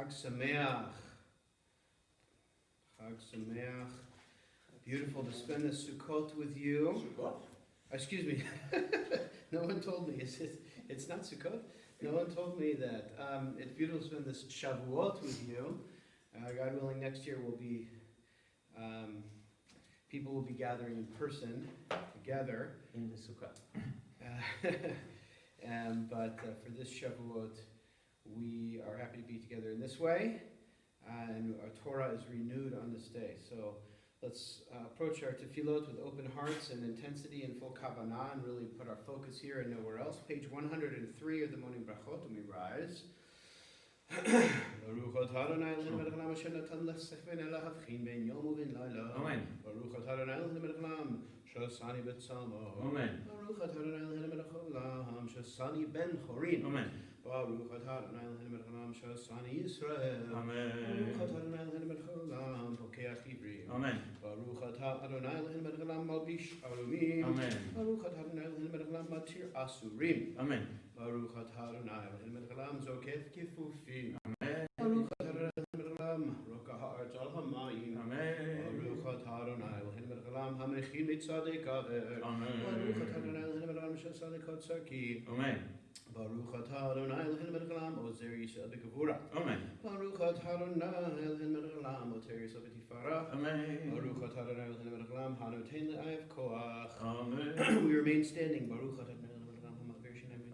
Chag Sameach. Chag Sameach. Beautiful to spend the Sukkot with you. Sukkot? Excuse me. No one told me. It's not Sukkot? No one told me that. It's beautiful to spend this Shavuot with you. God willing, next year will be, people will be gathering in person together. In the Sukkot. But for this Shavuot, we are happy to be together in this way, and our Torah is renewed on this day. So let's approach our tefillot with open hearts and intensity and full kavanah, and really put our focus here and nowhere else. Page 103 of the morning brachot, and we rise. Baruch atah Adonai Eloheinu melech haolam asher natan lesefein lahavchin ben yom uben laila. Amen. Baruch atah Adonai Eloheinu melech haolam shasani betzalmo. Amen. Baruch atah Adonai Eloheinu melech haolam shasani ben chorin. Amen. Baruch atah Adonai Eloheinu melech haolam shasani Yisrael. Amen. Baruch atah Adonai Eloheinu melech haolam pokeach ivrim. Amen. Baruch atah Adonai Eloheinu melech haolam malbish arumim. Amen. Baruch atah Adonai Eloheinu melech haolam matir asurim. Amen. Baruch atah Adonai Eloheinu melech haolam zokef kifufim. Amen. Baruch atah Adonai Eloheinu melech haolam rokah ha'aretz al hamayim. Amen. Baruch atah Adonai Eloheinu melech haolam hamechin mitzadei kaver. Amen. Baruch atah Adonai Eloheinu melech haolam shasani kot sarki. Amen. Baruch atah Adonai Eloheinu melech haolam ozer yisrael b'gevura. Amen. Baruch atah Adonai Eloheinu melech haolam ozer yisrael b'tifara. Amen. Baruch atah Adonai Eloheinu melech haolam hanoten le'ayev koach. Amen. We remain standing. Baruch atah Adonai Eloheinu melech haolam ha'ma'avir shinai v'yitin.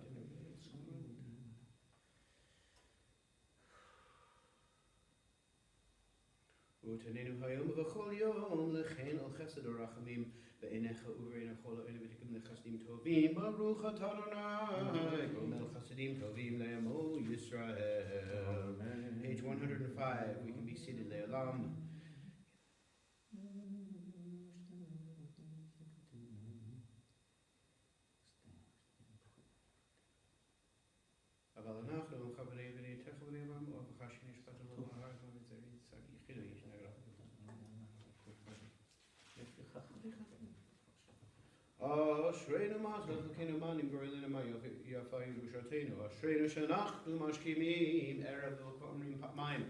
Utanenu hayom v'chol yom lechein al chesed urachamim ve'enecha uverein achol ha'enu v'tikim lechasedim tovim. Baruch atah Adonai gomel chasedim tovim le'amo Yisrael. Amen. Page 105. We can be seated le'olam. אבל אנחנו מכוונים ונתך ונאמם ובחש שנשפטנו להר ומצרי צגי חילוי שנגרע. אשרינו מה זכינו מה נמגור אלינו מה יפה ירושתנו. אשרינו שאנחנו משכימים ערב וכומרים פעמיים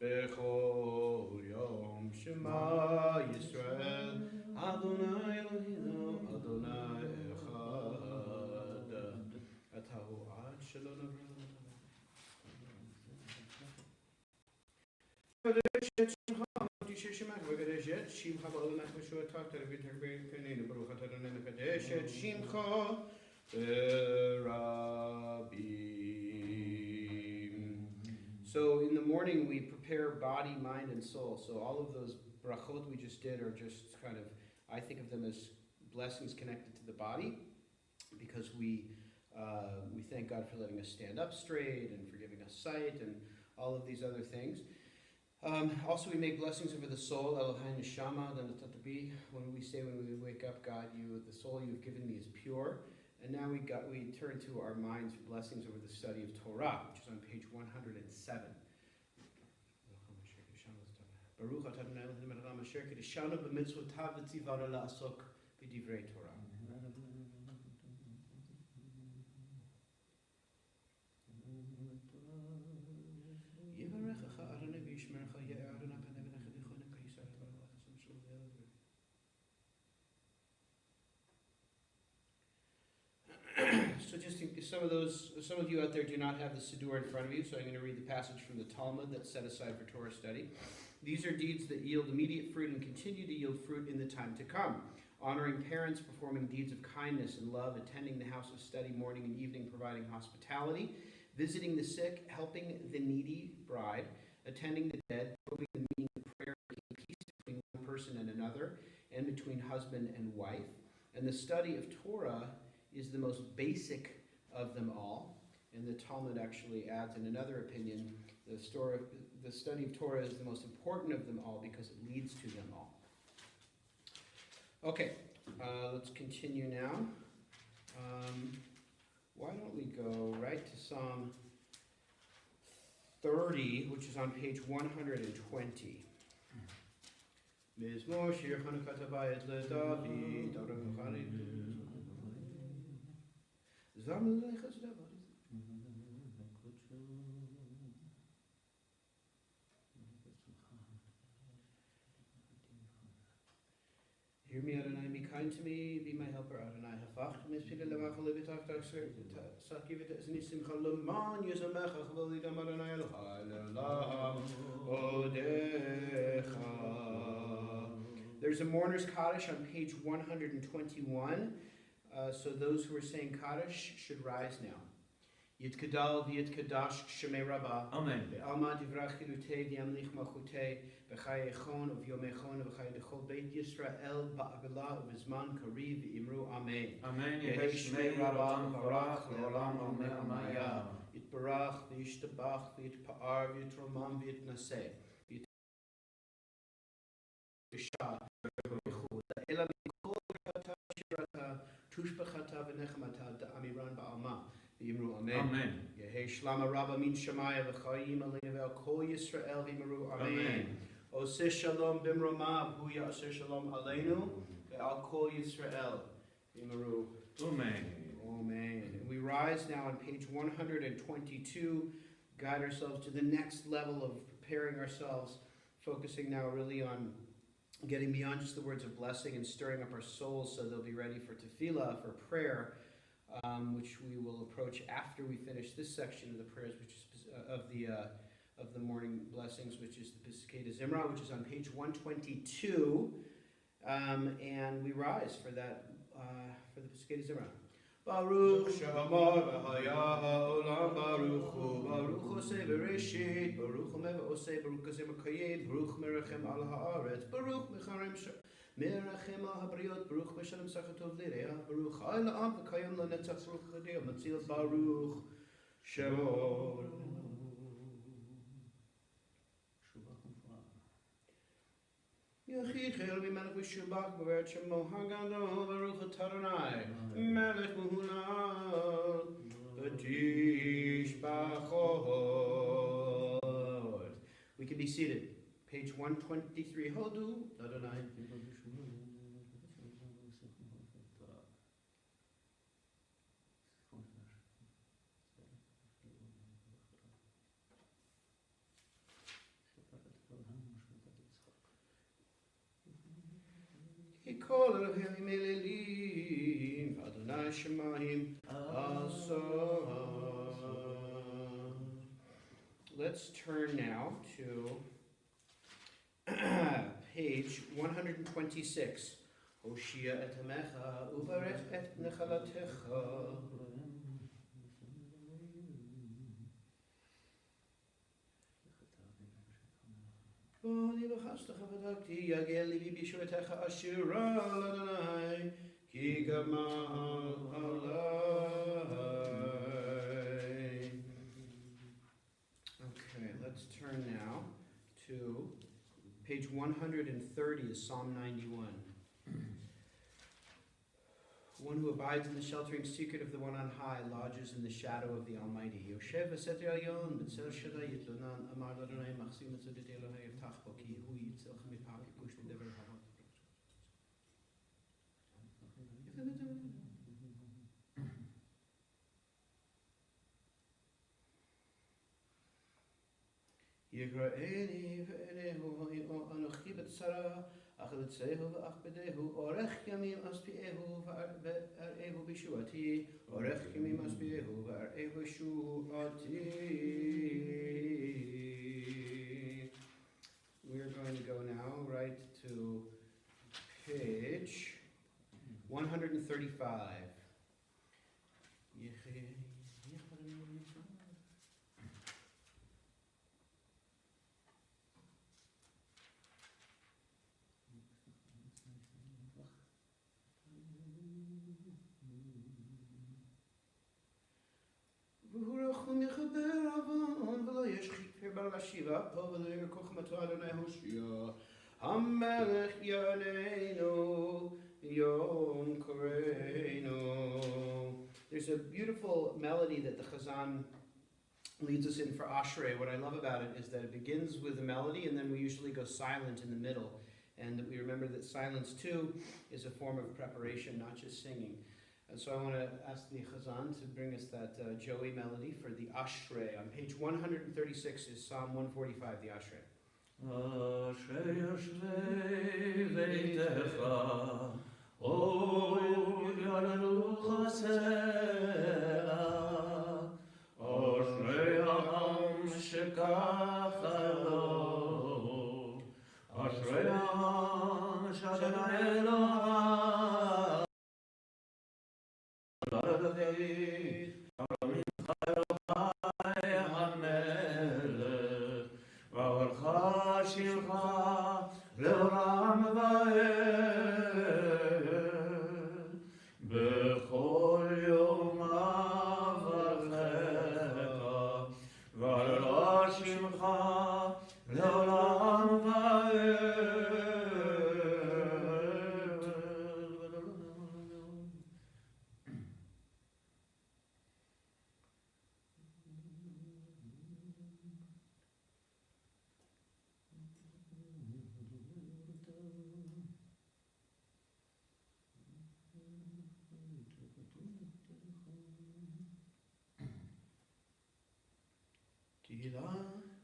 בכל יום. שמע ישראל אדוני אלוהינו אדוני אחד. אתה הוא עד שלא נברא. וקדש את שמך, ותשע שמך, וקדש את שמך בעולמך ושועתך, תרבית הרבה פנינו, ברוך אתה אדוני מקדש את שמך ברבים. So in the morning we prepare body, mind, and soul. So all of those brachot we just did are just kind of, I think of them as blessings connected to the body, because we thank God for letting us stand up straight and for giving us sight and all of these other things. Also, we make blessings over the soul, Elohai Neshama, when we say when we wake up, God, the soul you've given me is pure. And now we turn to our minds for blessings over the study of Torah, which is on page 107. Baruch atah Adonai Eloheinu melech haolam asher kedeshanu b'mitzvotav v'tzivanu la'asok b'divrei Torah. So just some of you out there do not have the Siddur in front of you, so I'm going to read the passage from the Talmud that's set aside for Torah study. These are deeds that yield immediate fruit and continue to yield fruit in the time to come. Honoring parents, performing deeds of kindness and love, attending the house of study morning and evening, providing hospitality, visiting the sick, helping the needy bride, attending the dead, probing the meaning of prayer, making peace between one person and another, and between husband and wife. And the study of Torah is the most basic of them all. And the Talmud actually adds in another opinion, the study of Torah is the most important of them all because it leads to them all. Okay, let's continue now. Why don't we go right to Psalm 30, which is on page 120. Mizmor shir Chanukah Tabayit leDavid, Aram Chani. Zam leches David. Hear me, Adonai, be kind to me, be my helper, Adonai. Hafach mispila lemachal lebitach takser sakivit esnisim chalaman yezamecha chvalidam Adonai Elohai le'olam odecha. There's a mourner's Kaddish on page 121. So those who are saying Kaddish should rise now. Yitkadal v'yitkadash shemei Rabba. Amen. Be'alma divrach chilutei v'yamlich malchutei b'chai echon uv'yomechon v'chai dechol beit Yisrael ba'agala uv'zman kariv v'imru Amen. Amen. Yehi shmei Rabba v'varach le'olam amen amaya. Yitbarach v'yishtabach v'yitpa'ar v'yitromam v'yitnaseh. V'yitshah v'yichud. Ela mikol v'chata shirata tushbachata v'nechamata da'amiran ba'alma. V'yimru Amen. Amen. Yehi shlama Rabba min Shemaya v'chayim aleinu ve'al Yisrael v'yimru Amen. Oseh shalom b'mromav hu ya'aseh shalom aleinu ve'al kol Yisrael v'yimru Amen. Amen. And we rise now on page 122, guide ourselves to the next level of preparing ourselves, focusing now really on getting beyond just the words of blessing and stirring up our souls so they'll be ready for tefillah, for prayer, which we will approach after we finish this section of the prayers, which is of the morning blessings, which is the Pesukei Zimra, which is on page 122, and we rise for that for the Pesukei Zimra. Baruch Shamar v'haya ha'olam Baruch Hu Oseh Bereshit Baruch Omev Oseh Baruch Kazem Kayed Baruch Merachem al ha'aretz Baruch Merachem al habriot Baruch Meshalem Sachatov Lireah Baruch Ha'il La'am V'kayom La'netzach Baruch L'Deo Matzil Baruch Shamar. Yachid Chel V'Melech V'Shubach B'Veret Shemo Hagado Baruch Adonai Melech Muhulal V'Tishbachot. We can be seated. Page 123. Hodu Adonai. Kol Elohim Elilim Adonai Shemayim Asah. Let's turn now to page 126. Hoshia et Hamecha Uvarech et Nechalatecha. Boni v'chastecha v'dakti yagel libi b'yeshuatecha ashira l'Adonai ki gamal alai. Okay, let's turn now to page 130 is Psalm 91. One who abides in the sheltering secret of the One on High lodges in the shadow of the Almighty. Yoshev v'seter elyon b'tzel shaddai yitlonan amar l'Adonai machzim etzodet Elohei yevtach bo ki hu yitzilch mipah kikush v'dever havot. Yigra'eni v'enehu anochi b'tzara Achletzehu v'achbedehu orech yamim aspiehu v'arehu b'shuati orech yamim aspiehu v'arehu b'shuati. We're going to go now right to page 135. Hamelech Yaneinu Yom Koreinu. There's a beautiful melody that the Chazan leads us in for Ashrei. What I love about it is that it begins with a melody and then we usually go silent in the middle. And that we remember that silence too is a form of preparation, not just singing. And so I want to ask the Chazan to bring us that Joey melody for the Ashrei. On page 136 is Psalm 145, the Ashrei. אשר יושבי ביתך, אוי גדלו חסרה, אשרי העם שככה לו, אשרי העם שאדוני אלוהיו, המלך, והברכה שלך לעולם ועד, בכל יום אברכך, ועל שמך לעולם ועד.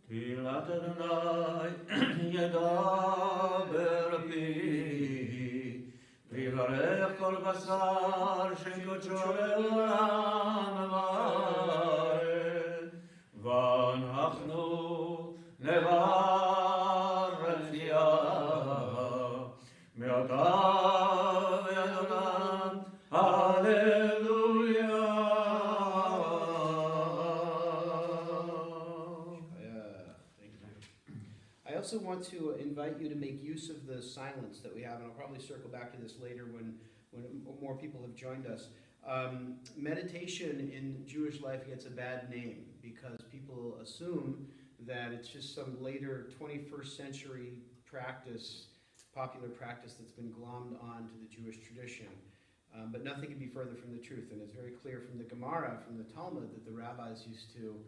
תהילת אדוני ידבר פי, ויברך כל בשר שקודשו לעולם ועד, ואנחנו נברך יה מעתה ועד עולם. הללויה. I also want to invite you to make use of the silence that we have, and I'll probably circle back to this later when more people have joined us. Meditation in Jewish life gets a bad name because people assume that it's just some later 21st century practice, popular practice that's been glommed onto the Jewish tradition. But nothing could be further from the truth, and it's very clear from the Gemara, from the Talmud, that the rabbis used to,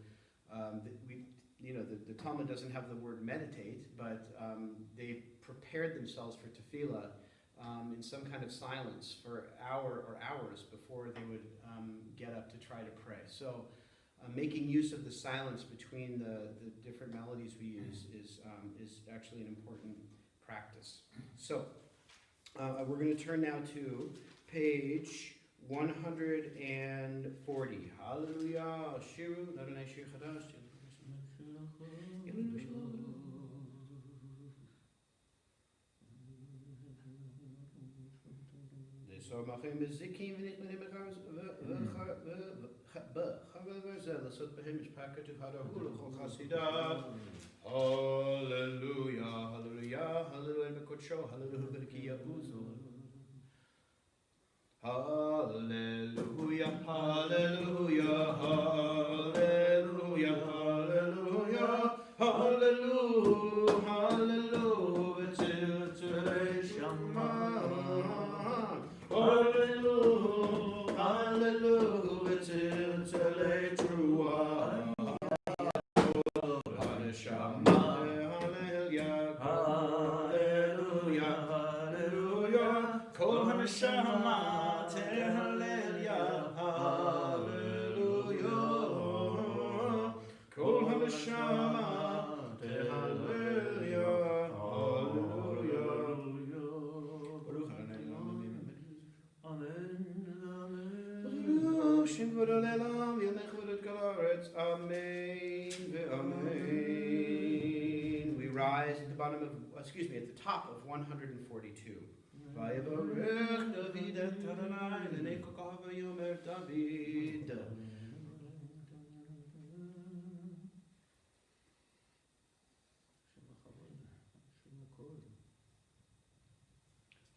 the Talmud doesn't have the word meditate, but they prepared themselves for tefillah in some kind of silence for hours before they would get up to try to pray. So making use of the silence between the different melodies we use is actually an important practice. So we're going to turn now to page 140. Hallelujah. Shiru, Adonai Shir Chadash. Somachim bezikim v'nichmenim b'chavel v'zel l'sot b'hem mishpaket u'chadahu l'chol chasidah. Hallelujah, hallelujah, hallelujah b'kodsho, hallelujah b'rkiya uzo. Hallelujah, hallelujah, hallelujah, hallelujah, hallelujah, hallelujah, v'tziltzilei shamayim. Hallelujah, hallelujah, v'tziltzilei truah. Hallelujah, hallelujah, hallelujah, kol haneshama. Hallelujah, hallelujah, kol haneshama, hallelujah, hallelujah. Baruch Adonai Amen. Shem v'adol elam yamech v'adol kol haaretz. Amen ve'amen. We rise at the top of 142. Vayevarech David et Adonai l'nei kokav vayomer David.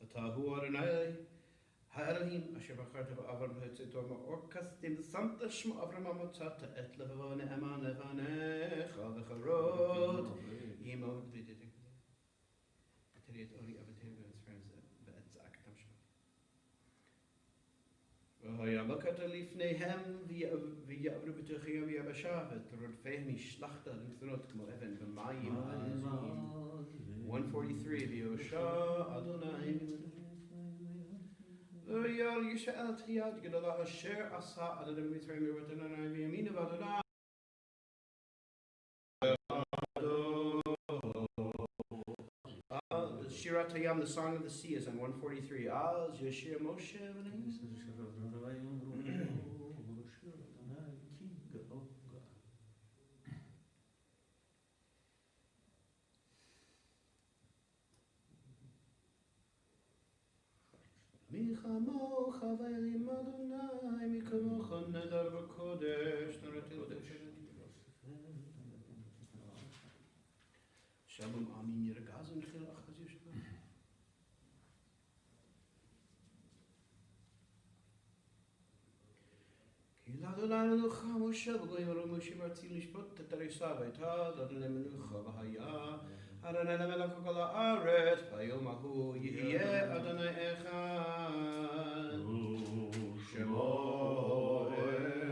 Atahu Adonai ha'elohim asher bacharta ba'avram ha'etzetor ma'orkastim samta shmo avram amotzata et levavo ne'ema levanecha v'charot imo v'didik v'teriet ori avatir v'tzfrem v'etzak tam shmo v'hayabakata lifneihem v'yavru b'techiyam yabasha v'torodfehem yishlachta l'mthonot kmo even v'mayim ha'ezim. 143 v'yosha Adonai v'yal yisha'al tiyad gedala asher asa Adonai mitzrayim v'Adonai v'yamin v'Adonai Shirat Hayam, the Song of the Sea, is on 143. Al Yeshir Moshe. מי כמוך ואלים אדוני, מי כמוך נדר בקודש, נראתי קודש. שלום אמין ירגז ונחיל אחז ישבה. כי לאדוני מלוכה משה וגויים אלו משה בארצי לשפוט את הריסה והייתה לאדוני מלוכה והיה אדוני למלך כל הארץ ביום ההוא יהיה אדוני אחד שמו אחד.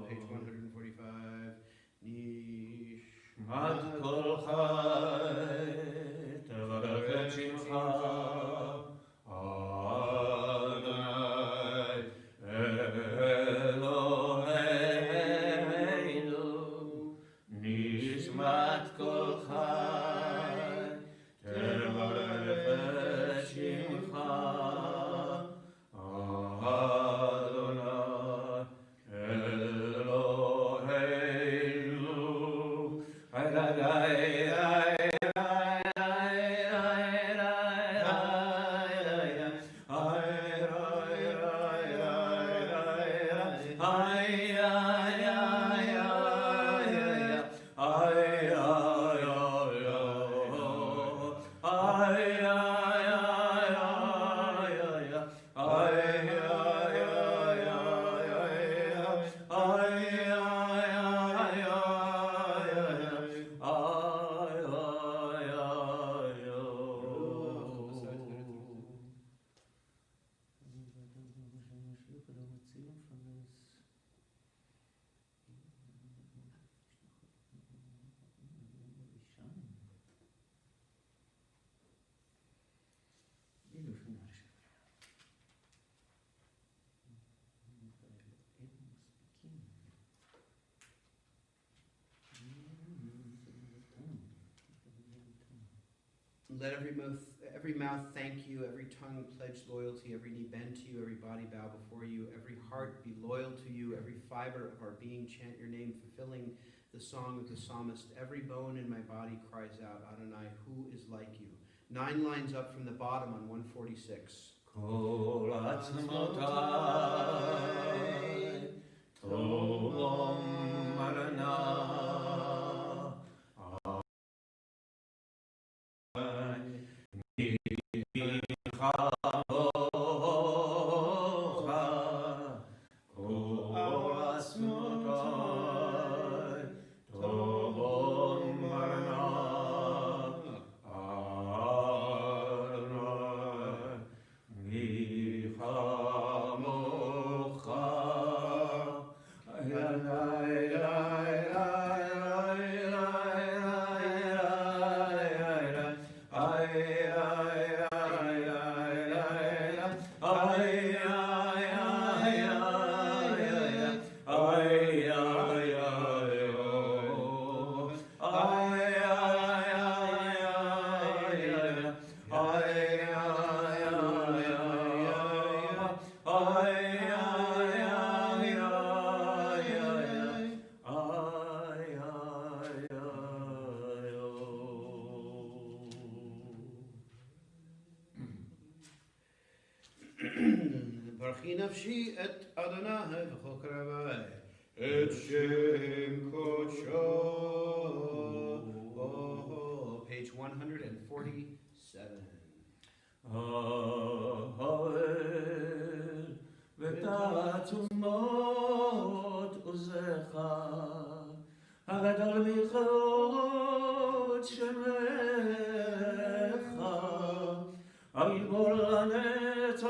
Page 145. נשמת כל חי תברך את שמך אלוהינו נשמת כל חי תברך את שמך Let every mouth thank you, every tongue pledge loyalty, every knee bend to you, every body bow before you, every heart be loyal to you, every fiber of our being chant your name, fulfilling the song of the psalmist. Every bone in my body cries out, Adonai, who is like you? 9 lines up from the bottom on 146. כל עצמותיי טובו מרנה ברכי נפשי את אדוני וכל קרבי את שם קודשו. Page 147. האל ותעצומות עוזך הגדול מכבוד שמך הגיבור לנצח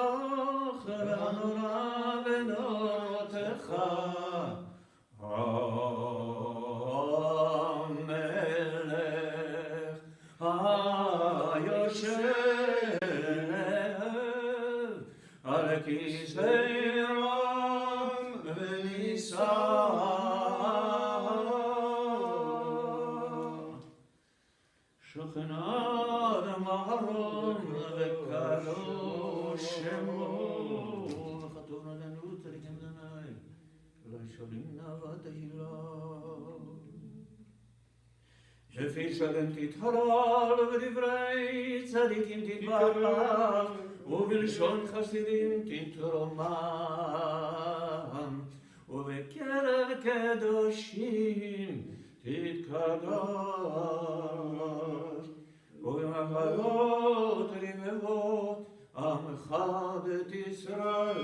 והנורא בנותיך המלך היושב על כיסא רם ונישא רינה ותהילה. לפי שלם תתהלל ובדברי צדיקים תתברך ובלשון חסידים תתרומם ובקרב קדושים תתקדש ובמחלות רבבות עמך בית ישראל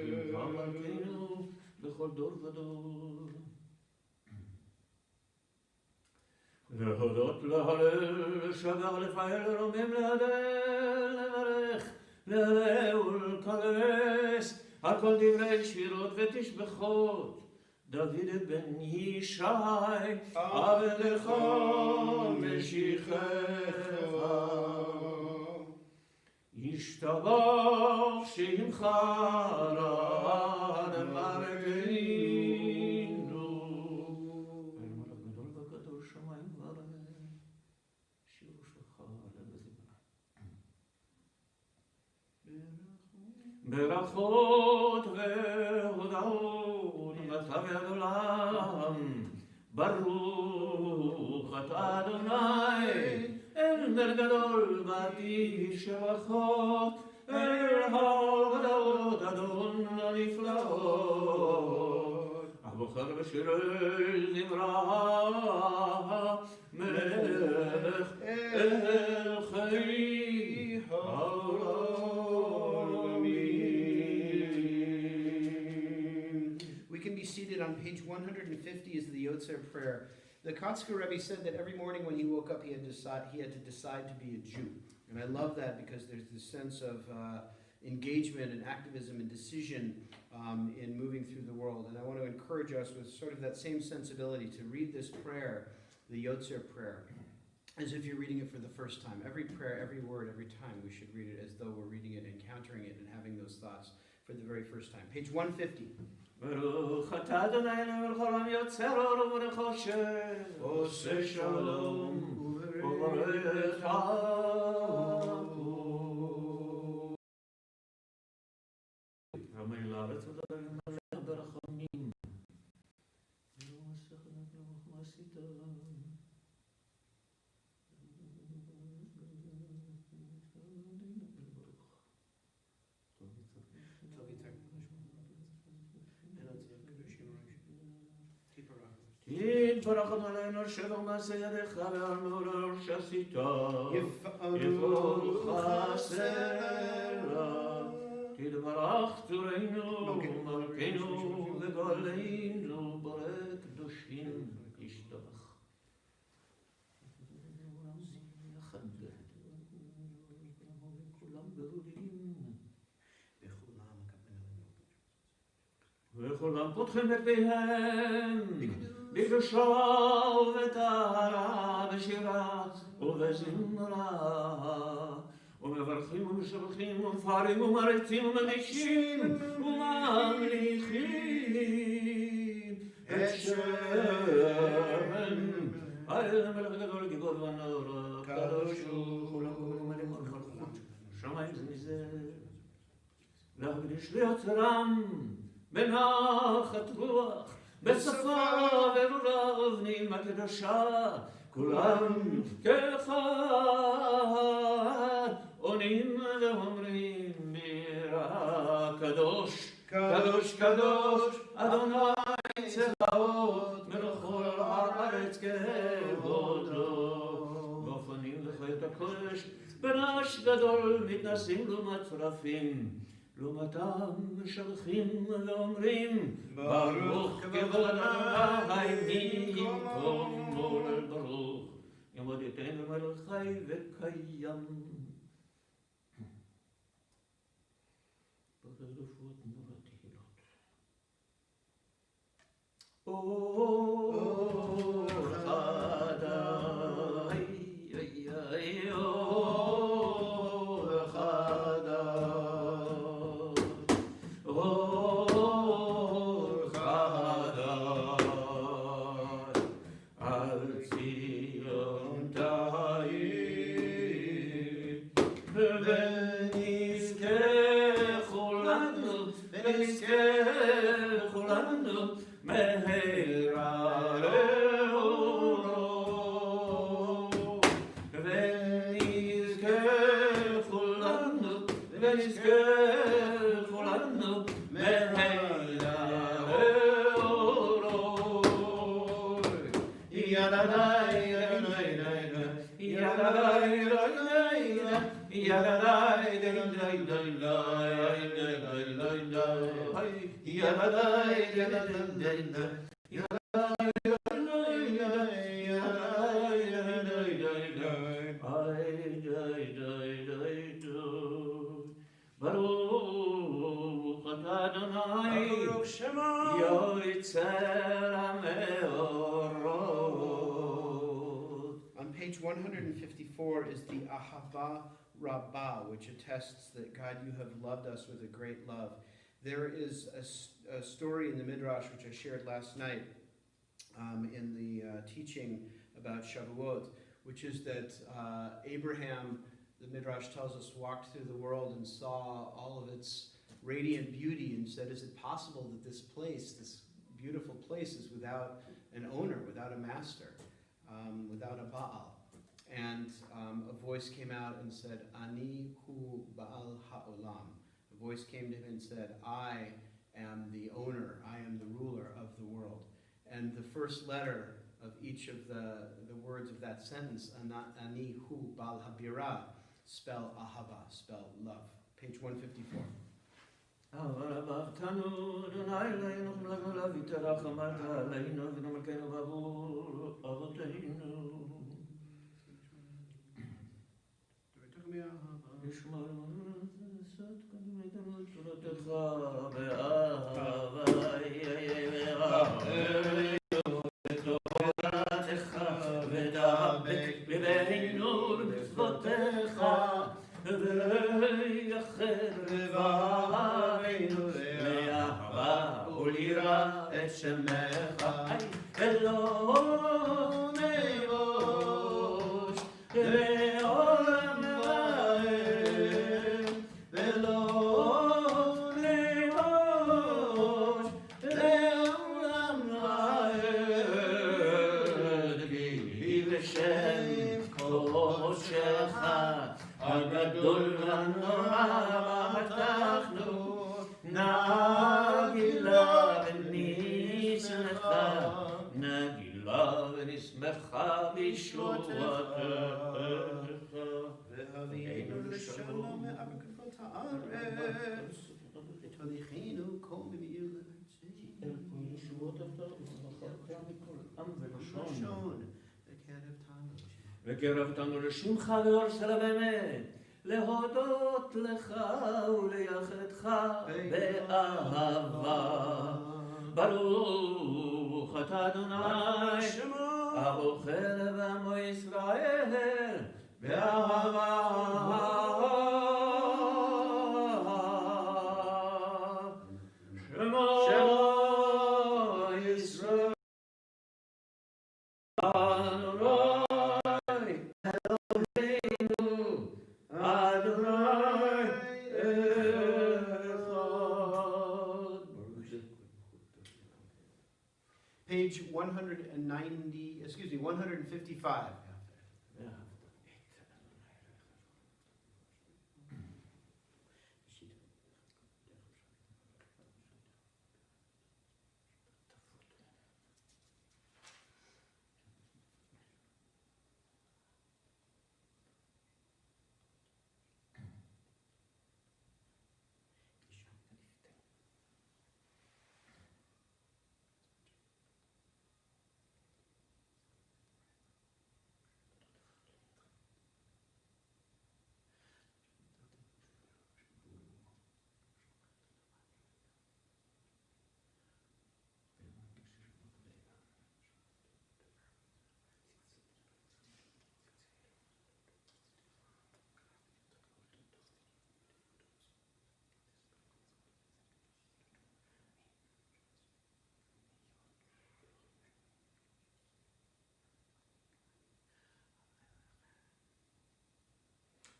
תתברך מלכנו בכל דור ודור. להודות, להלל, לשבח, לפעל, לרומם, להלל, לברך, להלל ולקדש, הכל דברי שירות ותשבחות. דוד בן ישי, עבדך משיחך. ישתבח שמך רב מלכנו. ברכות והודאות מצב יד עולם, ברוך אתה אדוני, אל נר גדול ותשבחות, אל ההודעות אדון הנפלאות, הבוחר בשירי זמרה, מלך אל חיי העולם. Seated on page 150 is the Yotzer prayer. The Kotzker Rebbe said that every morning when he woke up he had to decide to be a Jew. And I love that because there's this sense of engagement and activism and decision in moving through the world. And I want to encourage us with sort of that same sensibility to read this prayer, the Yotzer prayer, as if you're reading it for the first time. Every prayer, every word, every time we should read it as though we're reading it, encountering it, and having those thoughts for the very first time. Page 150. ברוך אתה אדוני מלך העולם יוצר אור ובורא חושך עושה שלום ובורא טוב רמי לארץ ודברים מלך ברחמים לא מסכנת למוך מעשית יתברך עלינו שבח מעשה ידיך ועל מעורר שעשית יפעלוך סלע תתברך צורנו מלכנו וגואלנו בורא קדושים ישתבח כולם ברורים וכולם פותחים את פיהם בקדושה ובטהרה, בשירה ובזמרה, ומברכים ומשבחים ומפארים ומריצים ומגישים וממליכים את שם האל המלך הגדול גיבור ונורא, קדוש הוא כולם קוראים עליהם על מלכות שמיים זה מזה להקדיש ליוצרם בנחת רוח בשפה ברורה ובנעימה קדושה כולם כאחד עונים ואומרים ביראה קדוש קדוש קדוש אדוני צבאות מלך כל הארץ כבודו באופנים וחיות הקודש ברעש גדול מתנסים לעומת צרפים לעומתם משבחים ואומרים ברוך כבוד אדוני במקום מולל ברוך ימודתנו מלך חי וקיים ברפואות נורא תהילות אור חדאי אור חדאי ונזכה כולנו מהרה לאורו ונזכה כולנו מהרה לאורו ברוך אתה אדוני יוצר המאורות. On page 154 is the Ahava Rabbah, which attests that God, you have loved us with a great love. There is a story in the Midrash, which I shared last night in the teaching about Shavuot, which is that Abraham, the Midrash tells us, walked through the world and saw all of its radiant beauty and said, is it possible that this place, this beautiful place, is without an owner, without a master, without a Baal? And a voice came out and said, Ani hu Baal ha'olam. A voice came to him and said, I am the owner, I am the ruler of the world. And the first letter of each of the words of that sentence, Ani hu Baal habira, spell ahava, spell love. Page 154. אהבתנו אדוני אלינו ולגולה ותרחמת עלינו ונמלכנו בעבור אבותינו ישמרנו לעשות קדמנו תורתך באהבה ותורתך ודבק ליבנו במצוותיך ויחד לבבינו לאהבה וליראה את שמך אלוהינו נבוש לעולם ועד אלוהינו נבוש לעולם ועד יהי לשם קודשך הגדול והנורא בטחנו נגילה ונשמחה נגילה ונשמחה בישועתך והביאנו לשלום מארצות הארץ ותוליכנו כל מביא לארצי אל כל ישועתך ושמחתך מכל עם ולשון וקרבתנו לשמך ולעושך באמת להודות לך ולייחדך באהבה ברוך אתה אדוני האוכל בעמו ישראל באהבה שמו ישראל Page 155.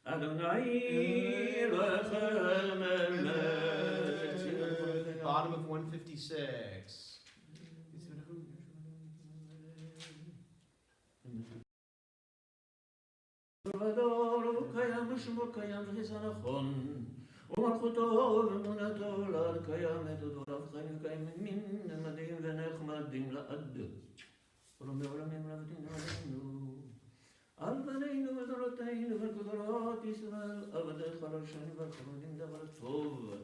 אדוני לכם מלך bottom of 156. קיים ושמו קיים וחיסה נכון ומלכותו ואמונתו לעד קיימת ודבריו חיים קיימים נמדים ונחמדים לעד ולעולמי עולמים לעבדים עלינו על בנינו ודורותינו וגדולות ישראל עבדיך ראשונים והחרודים דבר טוב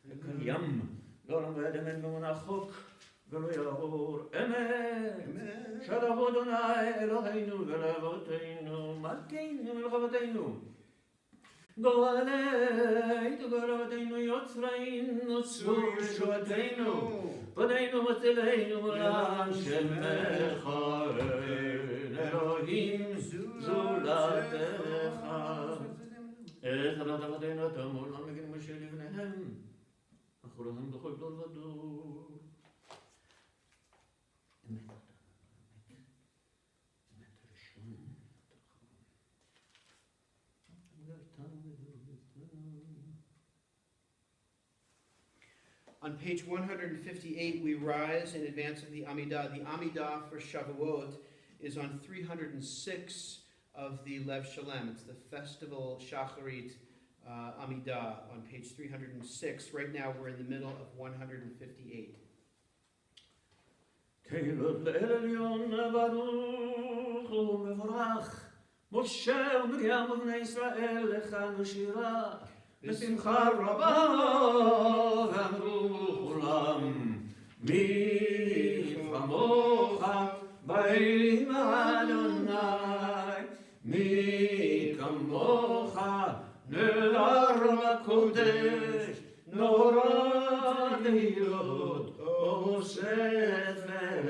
וקיים לעולם ועד אמן באמונה חוק ולא יעבור אמת שלום אדוני אלוהינו ולאבותינו מלכנו ולחבתנו גואלנו גאלותינו יוצרנו צור ישועתנו פנינו מצילנו לעם שמך אין אלוהים זולתך את חלת אבותינו אתה מעולם מגן משה לבניהם אחריהם בכל דור ודור On page 158, we rise in advance of the Amidah. The Amidah for Shavuot is on 306 of the Lev Shalem. It's the festival Shacharit Amidah on page 306. Right now, we're in the middle of 158. תהילות לאל עליון ברוך ומבורך משה ומרים ובני ישראל לכנו שירה בשמחה רבה ואמרו כולם מי כמוך באלים אדוני מי כמוך נהר בקודש נורא תהילות ספר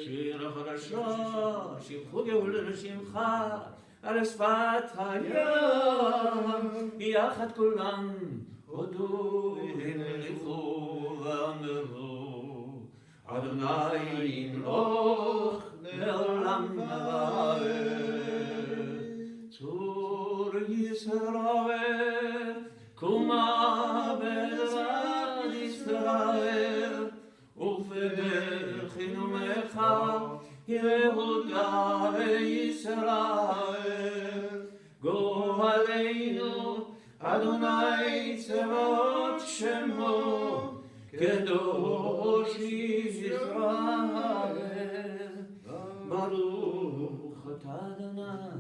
שיר החדשה שמחו גאולה לשמך על שפת הים יחד כולם הודו והמליכו ואמרו אדוני ימלוך לעולם ועד צור ישראל קומה בעזרת ישראל ובחינומך יהודה וישראל גואלנו אדוני צבאות שמו קדוש ישראל ברוך אתה אדוני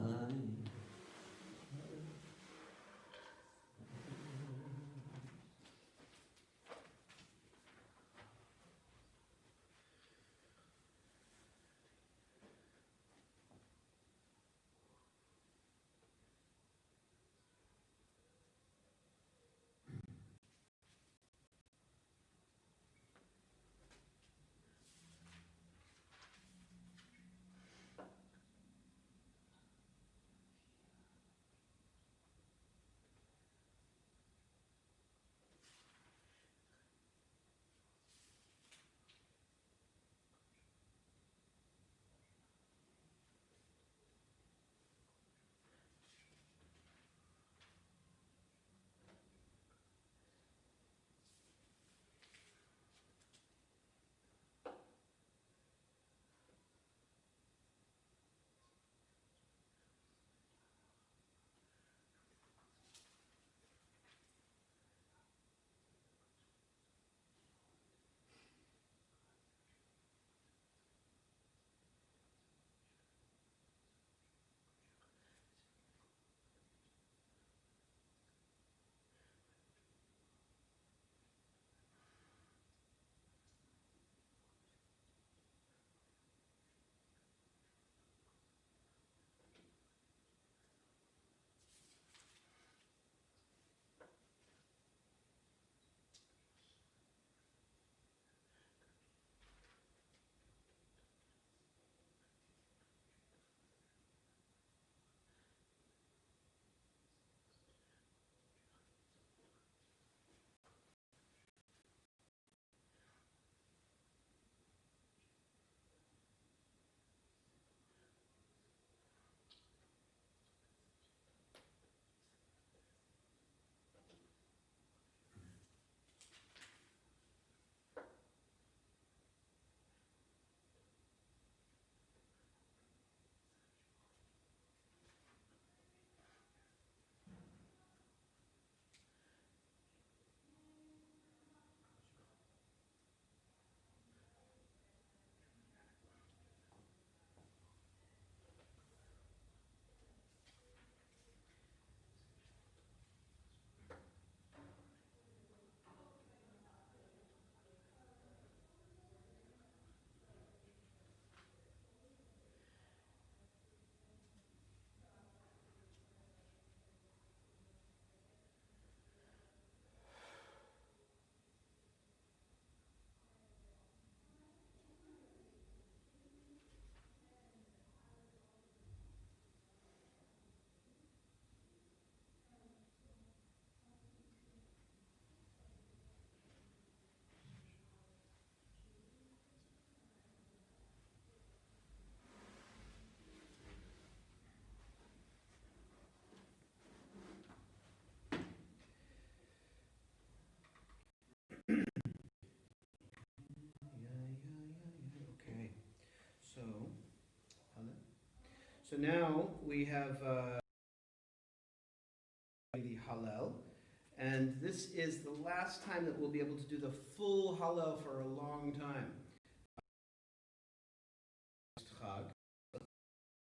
So now we have the Hallel, and this is the last time that we'll be able to do the full Hallel for a long time.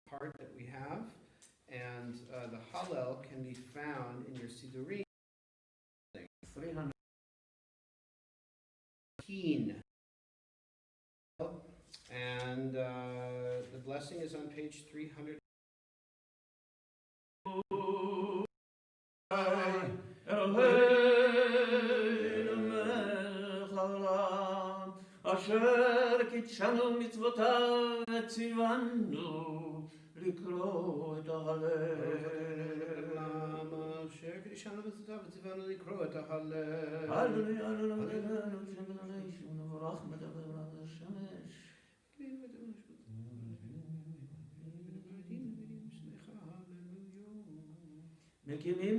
Part that we have, and the Hallel can be found in your Sidurim. 300. And the blessing is on page 300. אשר קידשנו מצוותיו וציוונו לקרוא את ההלל. אשר קידשנו מצוותיו וציוונו לקרוא את ההלל. הללויה הללויה ונברך מדבר על השמש. מקימים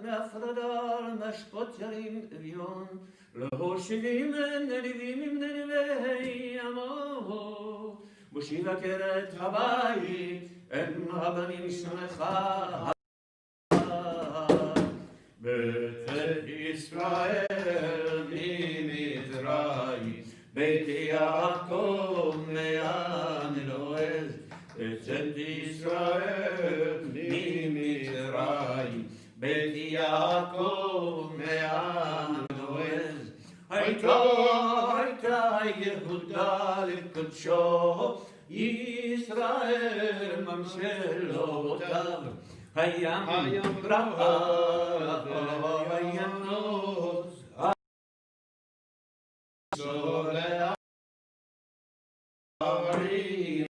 מהפרדה משפוט ירים אביון, להושיבים נדיבים עם נדיבי עמו, מושיב עקרת הבית, הם הבנים שמך. בית ישראל ממצרים, בית יעקב מעם אלוהים, בית ישראל ממצרים, בית יעקב מעם אלוהים. הייתה יהודה לקודשו, ישראל ממשלותיו. הים רעב, הינוס, שורע ערים,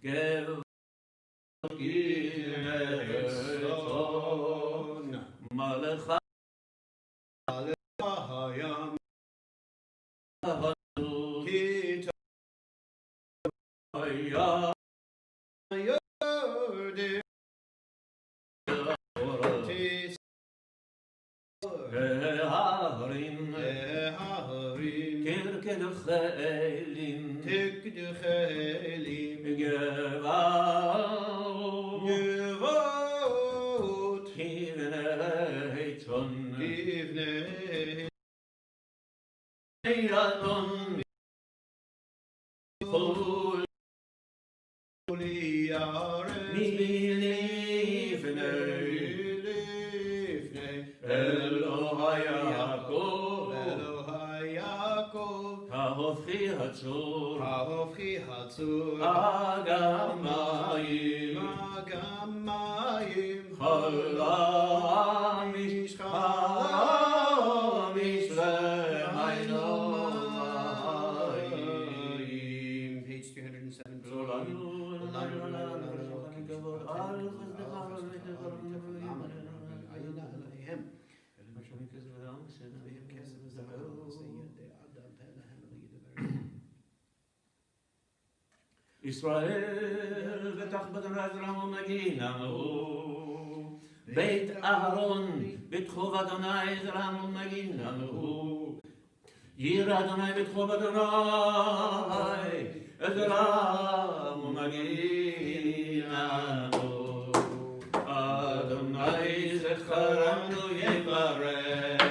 גבעות גרצון, מלך הים, כי הים ההרים, כדחלים, גבעות, כבני צאן, ילדון, חול אלוהי יעקב, ההופכי הצור, אגם מים, חלמיש למיינו מים. Page 307. ישראל ותחת עזרם ומגין עמו, בית אהרון בתחוב אדוני עזרם ומגין עמו, ירא אדוני בתחוב אדוני עזרם ומגין עמו, אדוני זכרנו יברך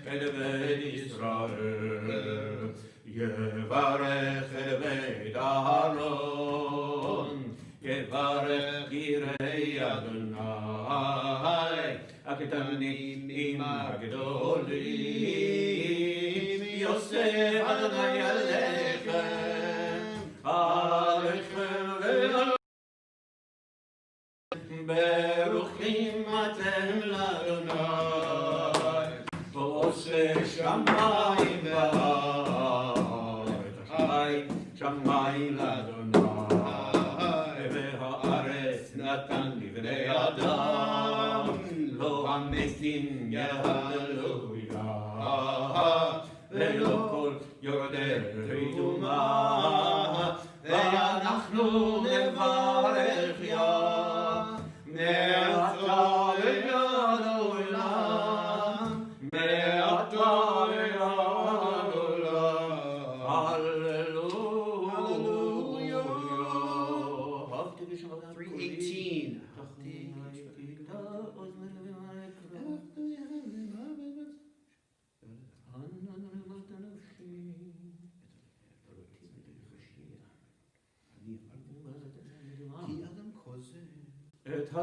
את בית ישראל, יברך את בית אהרון, יברך יראי אדוני, הקטנים הגדולים, יוסף אדוני עליכם, עליכם ועליכם, ברוכים אתם לאדוני, עושה שמיים וארץ, שמיים לאדוני, והארץ נתן לבני אדם, לא המתים יהללויה, ולא כל יורדי טומאה, ואנחנו נברך יה, מעתה ועד עולם, מעתה ועד עולם, הללויה.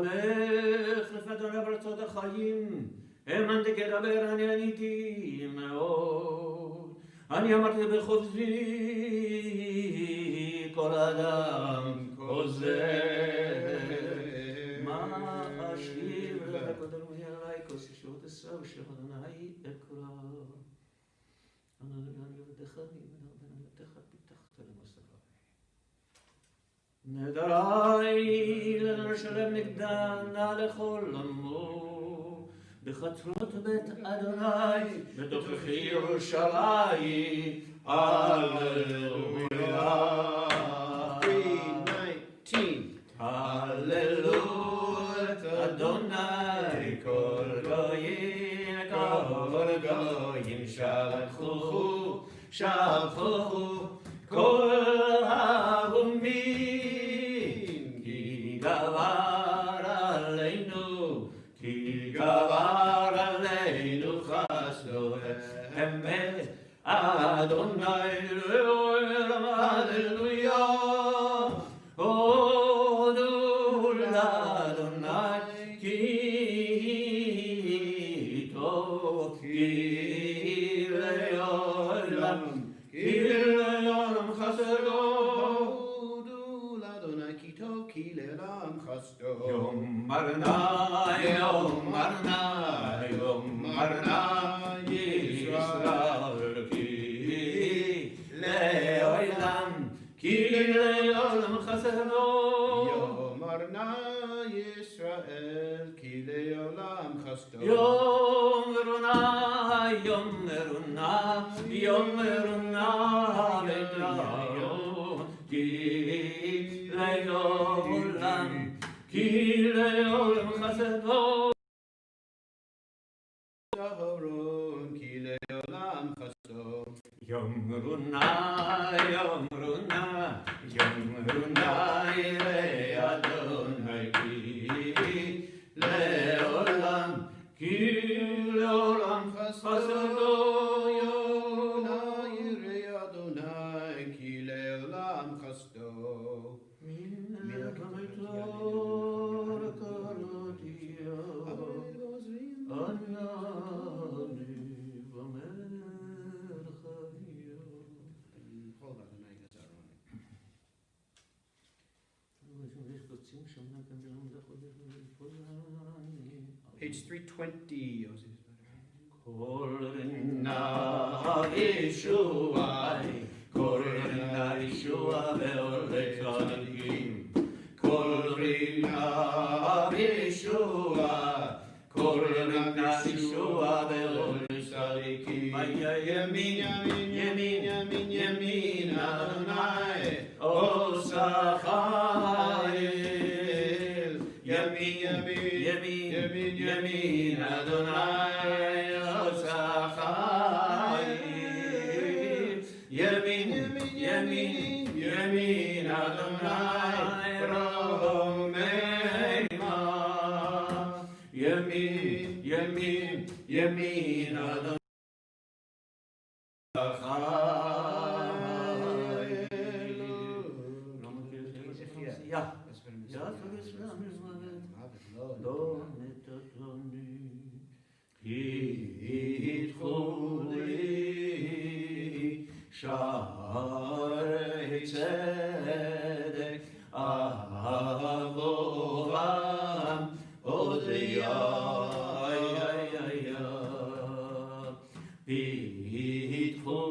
אתהלך לפתונה ברצות החיים, האמנתי כדבר אני עניתי מאוד. אני אמרתי בחופזי כל אדם כוזב. מה אשיב לך קודמי עלי כוס ישועות עשיו אשר אדוני אקרא. אני לבדך פיתחת למסרי. נדרי לנשלם נגדנה לכל עמו, בחצרות בית אדוני, בתוככי ירושלים, הללויה. 3:19 הללויה, אדוני כל גויים שבחו כל האומים, כי גבר עלינו חסדו אמת אדוני לעולם הללויה. הודו לאדוני כי טוב, כי לעולם חסדו. הודו לאדוני כי טוב, כי לעולם חסדו. יאמרנה ישראל כי לעולם, כי לעולם חסדו. יאמרנה ישראל כי לעולם חסדו. יאמרונה ותראו כי לעולם, כי לעולם חסדו. זהרון כי לעולם חסדו. יאמרונה יראה אדוני כי לעולם, כי לעולם חסדו. יאמרונה יראה אדוני כי לעולם חסדו. מן הקמתו קראתיה Page 320. כל רינה ישועה ועולה צדיקים. כל רינה ישועה ועולה צדיקים. ימין אדוני עושה חיל. ימין אדוני עושה חיל. ימין אדוני רוממה. ימין אדוני לא נתתני, ידחו לי שערי צדק אבוהם הודיה. ידחו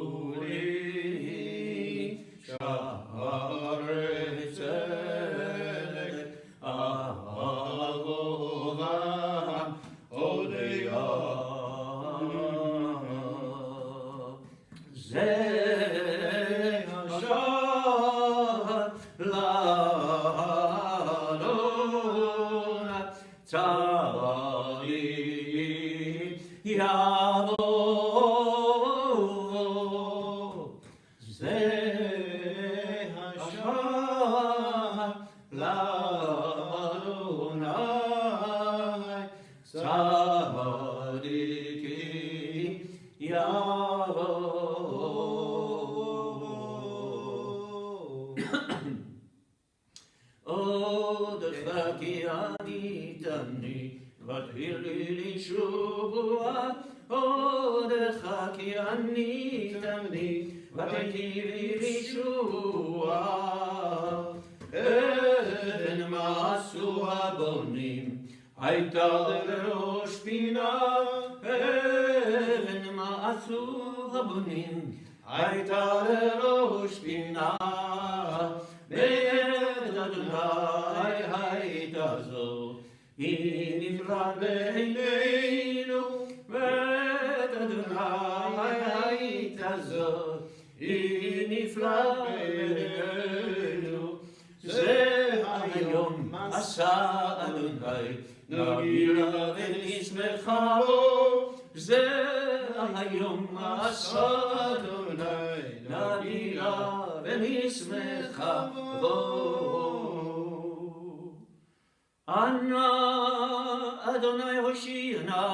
לי שערי צדק אבוהם הודיה. זה השער לאדוני צדיק יבוא. זה השער לאדוני צדיק יבוא. עודך כי אני בתשובה, עודך כי אני תמיד, ותיטיב לישועה. אבן מעשו הבונים, הייתה לראש פינה. אבן מעשו הבונים, הייתה לראש פינה. בית אדוני הייתה זו, היא נפלאה בעינינו. בית אדוני הייתה זו, היא נפלאה בעינינו. זה היום עשה אדוני, נגילה ונשמחה בו. זה היום עשה אדוני, נגילה ונשמחה בו. אנא אדוני הושיענה,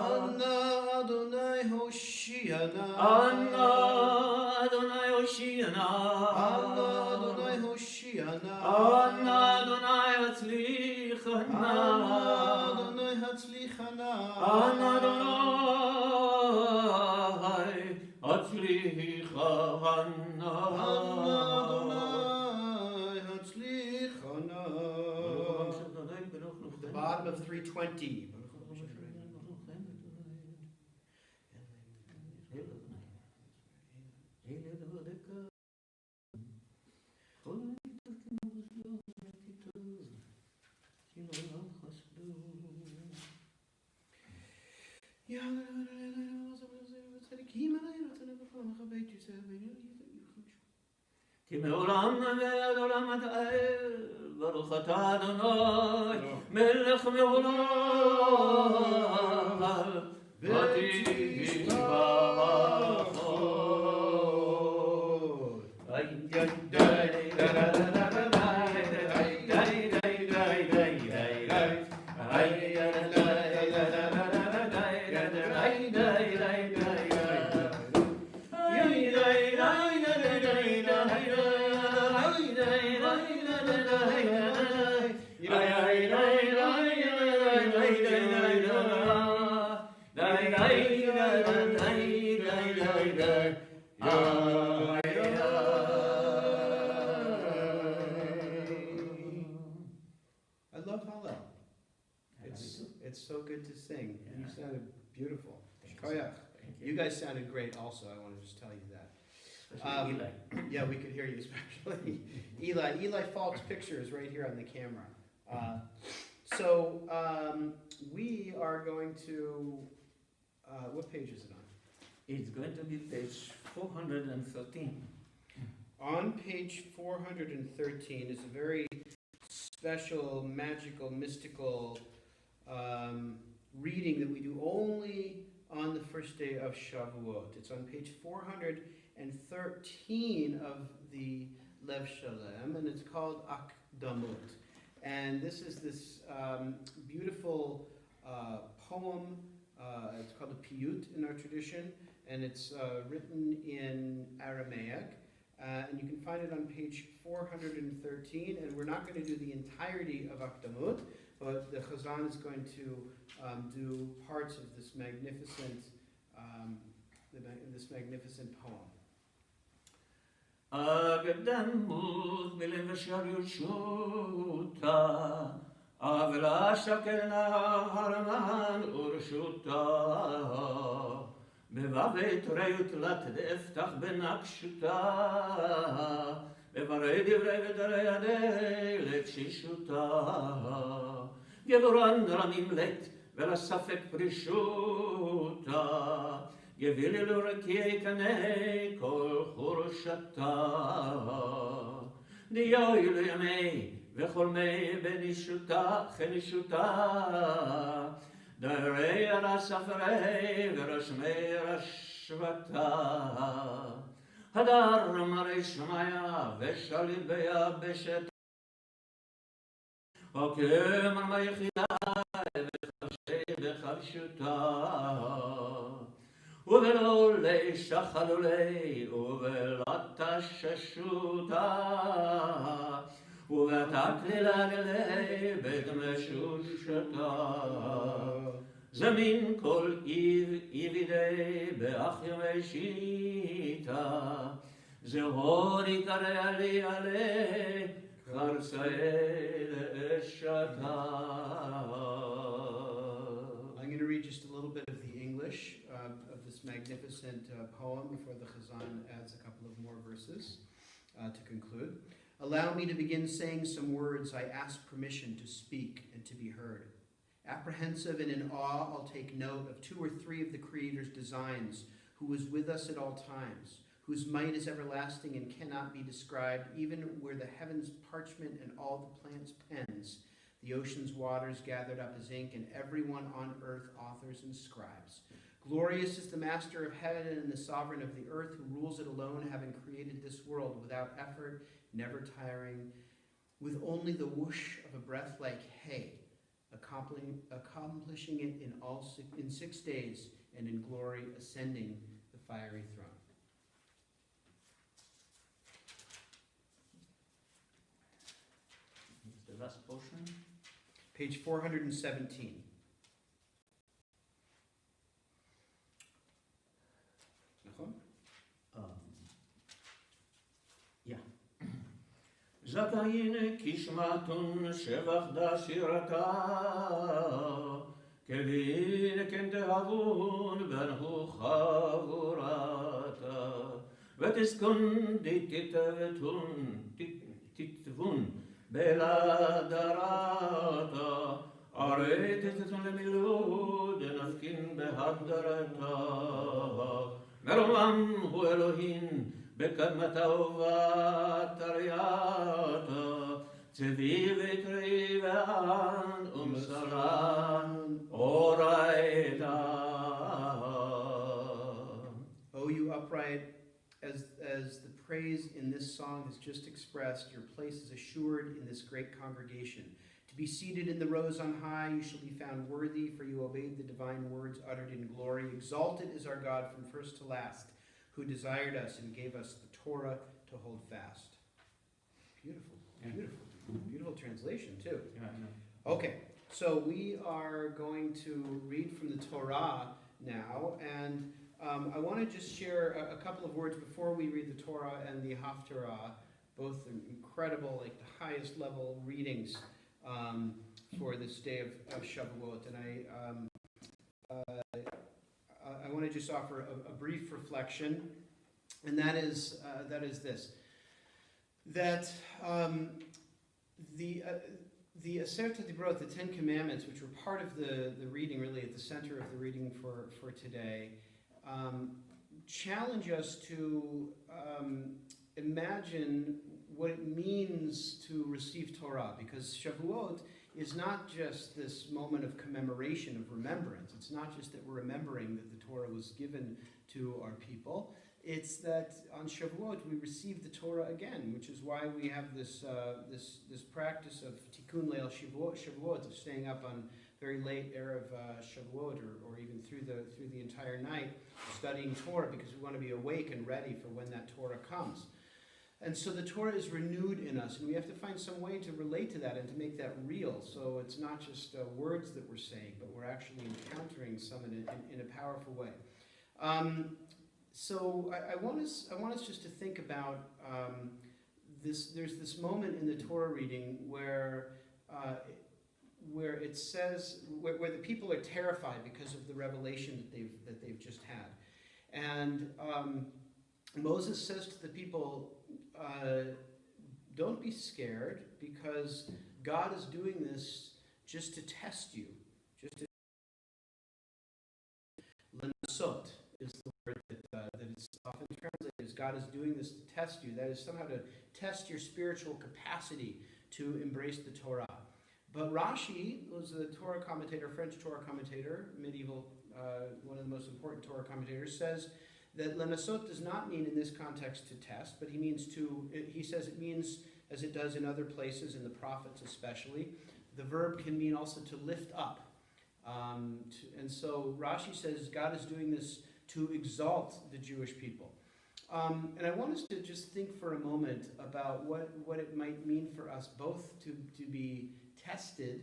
אנא אדוני הושיענה, אנא אדוני הושיענה, אנא אדוני הושיענה, אנא אדוני הצליחנה, אנא אדוני הצליחנה, אנא אדוני הצליחנה, אנא אדוני הצליחנה. The bottom of 320. כי מעולם ועד עולם אתה אל, ברוך אתה אדוני, מלך מעולם, ותשבח. It's so good to sing. You sounded beautiful. You guys sounded great also. I want to just tell you that. Eli. Yeah, we could hear you especially. Eli Falk's picture is right here on the camera. We are going to, what page is it on? It's going to be page 413. On page 413 is a very special, magical, mystical reading that we do only on the first day of Shavuot. It's on page 413 of the Lev Shalem, and it's called Akdamot. And this is this beautiful poem. It's called a piyut in our tradition, and it's written in Aramaic. And you can find it on page 413, and we're not going to do the entirety of Akdamut, but the Chazan is going to do parts of this magnificent poem. Akdamut b'lev sharyutshuta, avla shakelna harman urshuta, bevavei torayut lat deftach benakshta, bevarei divrei v'darei adei lekshishuta, gevoran ramim let ולספק פרישותה, גבילי לו רקיעי קנה כל חורשתה. דיואי לו ימי וחולמי בנישותה חנישותה, דיירי הרספרי ורשמי רשבתה. הדר מרי שמיה ושליט ביבשת, וכמר מיחידה בחבשותה, ובלולי שחלולי ובלטששותה, ובתקלילה גלי בדמשושתה. זמין כל איבידי באחים שיטה, זהור יקרא לי עלי, חרצאי לאשתה. I'm going to read just a little bit of the English of this magnificent poem before the Chazan adds a couple of more verses to conclude. Allow me to begin saying some words I ask permission to speak and to be heard. Apprehensive and in awe, I'll take note of 2 or 3 of the Creator's designs, who is with us at all times, whose might is everlasting and cannot be described, even where the heavens parchment and all the plants pens, the ocean's waters gathered up as ink, and everyone on earth authors and scribes. Glorious is the master of heaven and the sovereign of the earth, who rules it alone, having created this world without effort, never tiring, with only the whoosh of a breath like hay, accomplishing it in 6 days, and in glory ascending the fiery throne. The last portion. Page 417. זכאין כשמתון שבח דשירתה, כלין כן תהבון בנו חבורתה, ותסכון תתבון בלדרתה, הרי תתתון למילוד נפקין בהגדרתה, מרומם הוא אלוהים בקדמתה ובתרייתה, צבי ותרי וען ומסלן אורייתה. O you upright, as the praise in this song has just expressed, your place is assured in this great congregation. To be seated in the rows on high, you shall be found worthy, for you obeyed the divine words uttered in glory. Exalted is our God from first to last, who desired us and gave us the Torah to hold fast. Beautiful, beautiful, beautiful translation too. Yeah, I know. Okay, so we are going to read from the Torah now, and I want to just share a couple of words before we read the Torah and the Haftarah, both incredible, like the highest level readings for this day of Shavuot, and I want to just offer a brief reflection, and that is this: that the Aseret Dibrot, the 10 Commandments, which were part of the reading, really at the center of the reading for today, challenge us to imagine what it means to receive Torah, because Shavuot is not just this moment of commemoration, of remembrance. It's not just that we're remembering that the Torah was given to our people. It's that on Shavuot we receive the Torah again, which is why we have this practice of Tikkun Leil Shavuot, of staying up on very late Erev Shavuot, or even through the entire night, studying Torah, because we want to be awake and ready for when that Torah comes. And so the Torah is renewed in us, and we have to find some way to relate to that and to make that real. So it's not just words that we're saying, but we're actually encountering some in a powerful way. So I want us just to think about this. There's this moment in the Torah reading where it says where the people are terrified because of the revelation that they've just had, and Moses says to the people, don't be scared, because God is doing this just to test you. Lenasot is the word that is often translated as God is doing this to test you. That is somehow to test your spiritual capacity to embrace the Torah. But Rashi was a Torah commentator, French Torah commentator, medieval, one of the most important Torah commentators, says that lenasot does not mean in this context to test, but he says it means, as it does in other places, in the prophets especially, the verb can mean also to lift up. And so Rashi says God is doing this to exalt the Jewish people. And I want us to just think for a moment about what it might mean for us both to be tested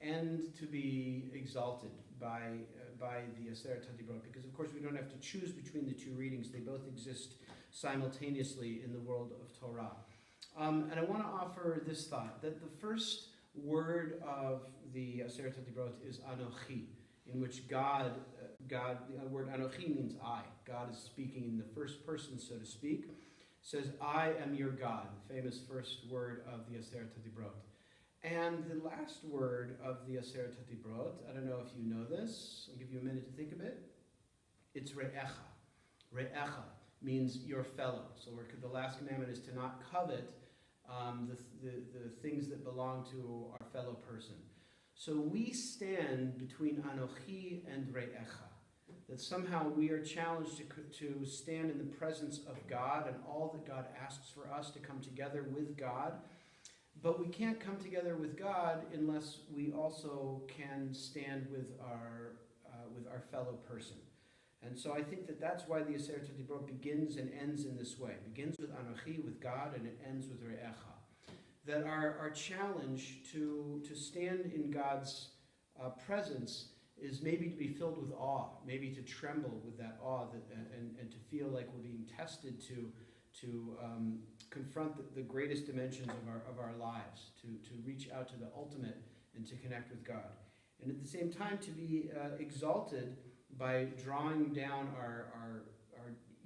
and to be exalted by the Aseret HaDibrot, because of course we don't have to choose between the two readings. They both exist simultaneously in the world of Torah. And I want to offer this thought, that the first word of the Aseret HaDibrot is Anochi, in which God, the word Anochi means I. God is speaking in the first person, so to speak. Says, I am your God, the famous first word of the Aseret HaDibrot. And the last word of the Aseret HaDibrot, I don't know if you know this, I'll give you a minute to think of it. It's Re'echa. Re'echa means your fellow. So the last commandment is to not covet the things that belong to our fellow person. So we stand between Anochi and Re'echa. That somehow we are challenged to stand in the presence of God and all that God asks for us, to come together with God. But we can't come together with God unless we also can stand with our fellow person. And so I think that that's why the Aseret HaDibrot begins and ends in this way. It begins with Anochi, with God, and it ends with Re'echa. That our challenge to stand in God's presence is maybe to be filled with awe, maybe to tremble with that awe, and to feel like we're being tested to confront the greatest dimensions of our lives, to reach out to the ultimate and to connect with God. And at the same time to be exalted by drawing down our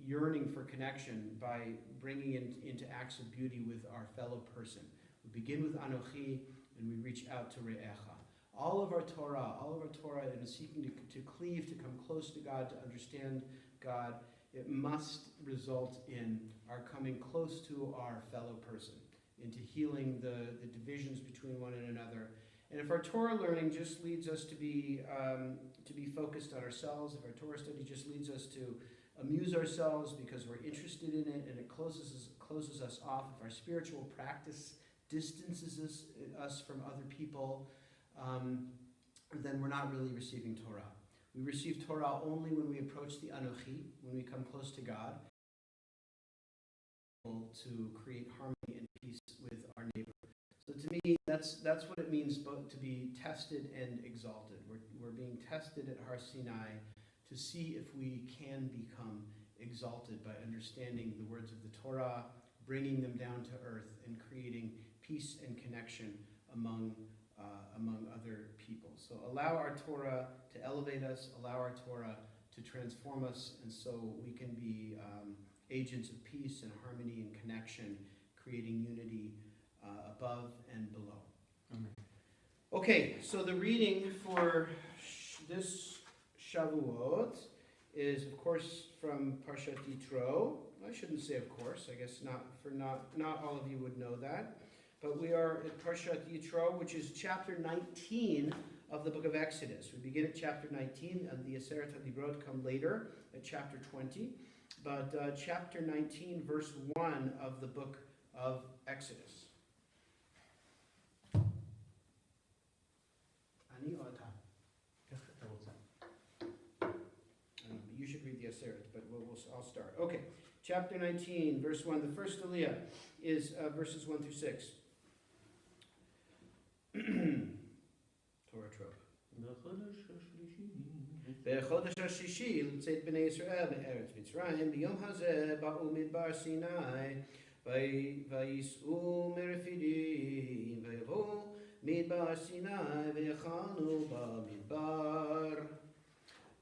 yearning for connection, by bringing into acts of beauty with our fellow person. We begin with Anochi and we reach out to Re'echa. All of our Torah in seeking to cleave, to come close to God, to understand God, it must result in our coming close to our fellow person, into healing the divisions between one and another. And if our Torah learning just leads us to be focused on ourselves, if our Torah study just leads us to amuse ourselves because we're interested in it and it closes us off, if our spiritual practice distances us from other people, then we're not really receiving Torah. We receive Torah only when we approach the Anochi, when we come close to God, to create harmony and peace with our neighbor. So to me, that's what it means both to be tested and exalted. We're being tested at Har Sinai to see if we can become exalted by understanding the words of the Torah, bringing them down to earth, and creating peace and connection among other people. So allow our Torah to elevate us, allow our Torah to transform us, and so we can be agents of peace and harmony and connection, creating unity above and below. Amen. Okay, so the reading for this Shavuot is, of course, from Parshat Yitro. I shouldn't say of course, I guess not all of you would know that. But we are at Parshat Yitro, which is chapter 19 of the book of Exodus. We begin at chapter 19, and the Aseret HaDibrot come later at chapter 20. But chapter 19, verse 1 of the book of Exodus. Ani or Ata? You should read the Aseret, but I'll start. Okay, chapter 19, verse 1. The first aliyah is verses 1 through 6. Torah trope. בחודש השישי לצאת בני ישראל מארץ מצרים, ביום הזה באו מדבר סיני, וייסעו מרפידים, ויבואו מדבר סיני, ויחנו במדבר.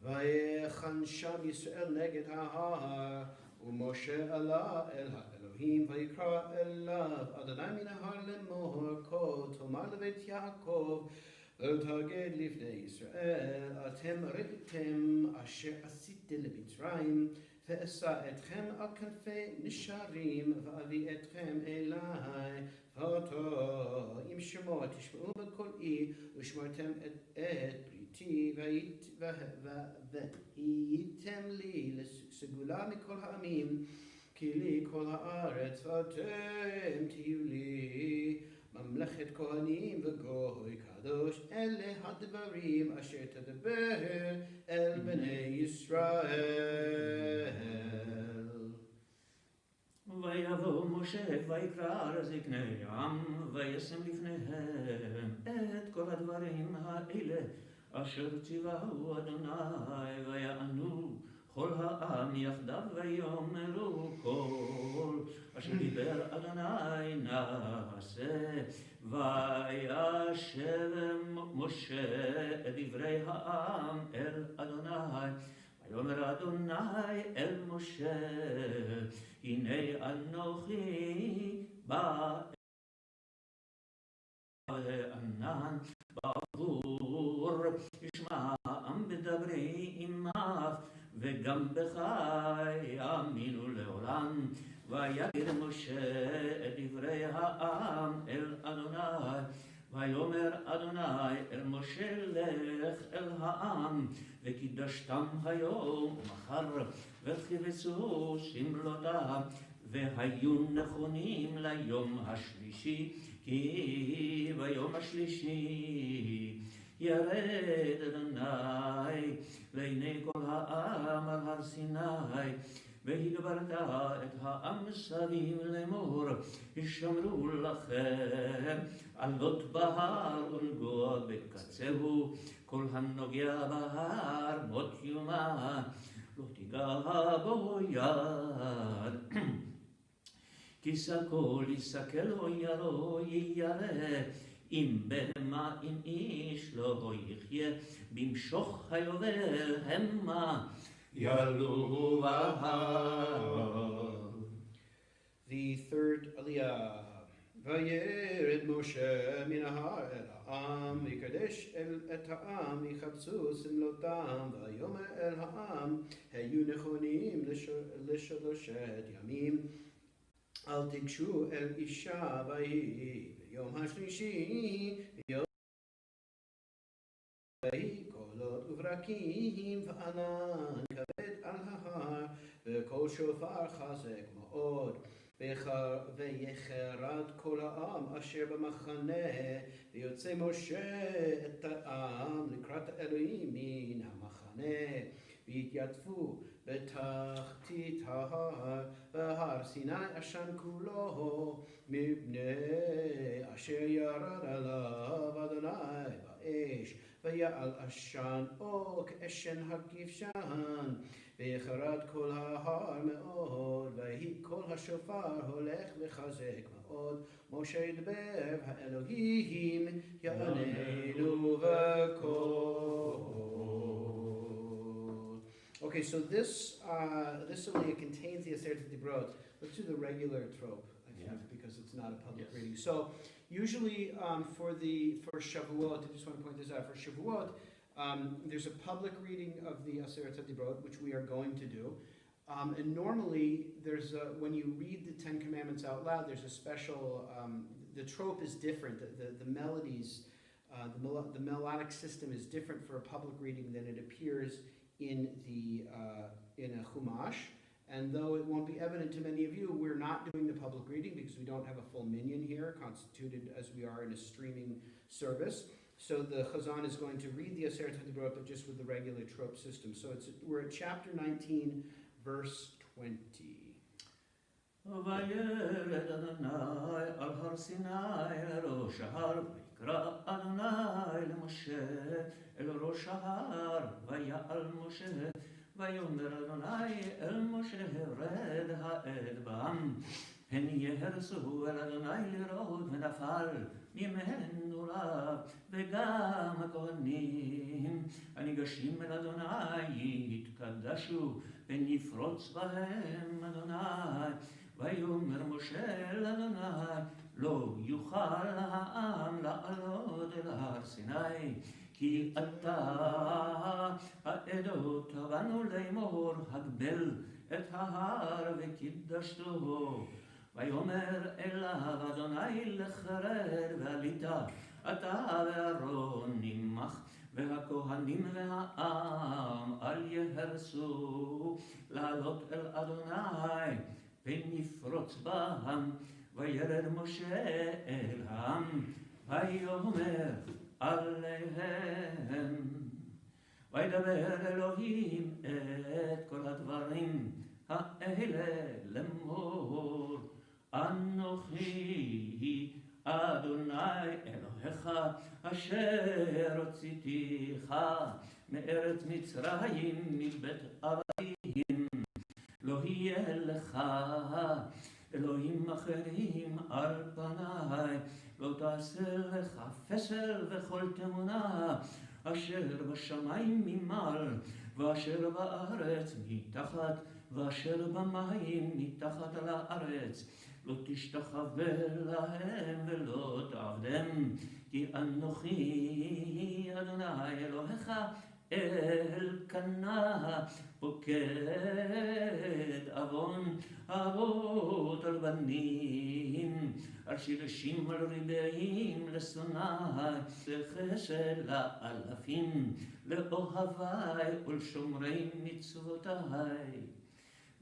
ויחן שם ישראל נגד ההר, ומשה עלה אל האלוהים, ויקרא אליו, אדוני מן ההר לאמור, כה תאמר לבית יעקב, ותגיד לפני ישראל, אתם ראיתם אשר עשיתי למצרים, ואשא אתכם על כנפי נשרים, ואביא אתכם אליי, ועתה אם תשמעו בקולי, ושמרתם את בריתי, והייתם לי לסגולה מכל העמים, כי לי כל הארץ, ואתם תהיו לי ממלכת כהנים וגוי קדוש. אלה הדברים אשר תדבר אל בני ישראל. ויבוא משה ויקרא לזקני העם, וישם לפניהם את כל הדברים האלה, אשר ציווהו אדוני ויענו כל העם יחדיו ויאמרו כל אשר דיבר אדוני נעשה וישב משה את דברי העם אל אדוני ויאמר אדוני אל משה הנה אנוכי בא ענן בעבור ישמעם בדברי עמך וגם בך יאמינו לעולם ויגיד משה את דברי העם אל אדוני ויאמר אדוני אל משה לך אל העם וקידשתם היום ומחר וכיבסו שמלותם והיו נכונים ליום השלישי כי ביום השלישי ירד אדוני לעיני כל העם על הר סיני והגברת את העם סביב לאמור הישמרו לכם עלות בהר ולגוע בקצהו כל הנוגע בהר מות יומה לא תיגע בו יד כי סקול יסקל או ירו ירא אם בהמה אם איש לא יחיה במשוך היובל המה יעלו בהר. The third Aliyah. וירד משה מן ההר אל העם ויקדש את העם יחפשו סמלותם ויאמר אל העם היו נכונים לשלושת ימים אל תיגשו אל אישה ויהי ביום השלישי ויהי קולות וברקים וענן כבד על ההר וקול שופר חזק מאוד ויחרד כל העם אשר במחנה ויוצא משה את העם לקראת האלוהים מן המחנה והתייצבו בתחתית ההר והר סיני עשן כולו מפני אשר ירד עליו אדוני באש ויעל עשן או כאשן הכבשן ויחרד כל ההר מאוד ויהי כל השופר הולך וחזק מאוד משה ידבר האלוהים יעננו בקול. Okay, so this aliyah contains the Aseret HaDibrot. Let's do the regular trope, I think, because it's not a public reading. So usually for Shavuot, I just want to point this out, for Shavuot, there's a public reading of the Aseret HaDibrot, which we are going to do. And normally, when you read the Ten Commandments out loud, there's a special, the trope is different. The melodies, the melodic system is different for a public reading than it appears in a Chumash. And though it won't be evident to many of you, we're not doing the public reading because we don't have a full minyan here, constituted as we are in a streaming service. So the Chazan is going to read the Aseret HaDibrot, but just with the regular trope system. So we're at chapter 19, verse 20. וירד אדוני על הר סיני אל ראש ההר ויקרא אדוני למשה אל ראש ההר ויעל משה ויאמר אדוני אל משה הרד העד בם הן יהרסו אל אדוני לראות ונפל ממנו רב וגם הכהנים הניגשים אל אדוני יתקדשו ונפרוץ בהם אדוני ויאמר משה אל אדוני לא יוכל העם לעלות אל הר סיני כי אתה העדות באנו לאמור הגבל את ההר וקידשתו ויאמר אליו אדוני לחרד ועלית אתה ואהרון עמך והכהנים והעם אל יהרסו לעלות אל אדוני ונפרוץ בם וירד משה אל העם ויאמר עליהם וידבר אלוהים את כל הדברים האלה לאמור אנוכי אדוני אלוהיך אשר הוצאתיך מארץ מצרים מבית אביים. לא יהיה לך אלוהים אחרים על פניי, לא תעשה לך פסל וכל תמונה אשר בשמיים ממעל ואשר בארץ מתחת ואשר במים מתחת על הארץ. לא תשתחווה להם ולא תעבדם, כי אנוכי אדוני אלוהיך אלקנה פוקד עוון אבות על בנים, על שילשים על ריבעים לשונאי, לחסד לאלפים, לאוהבי ולשומרי מצוותיי.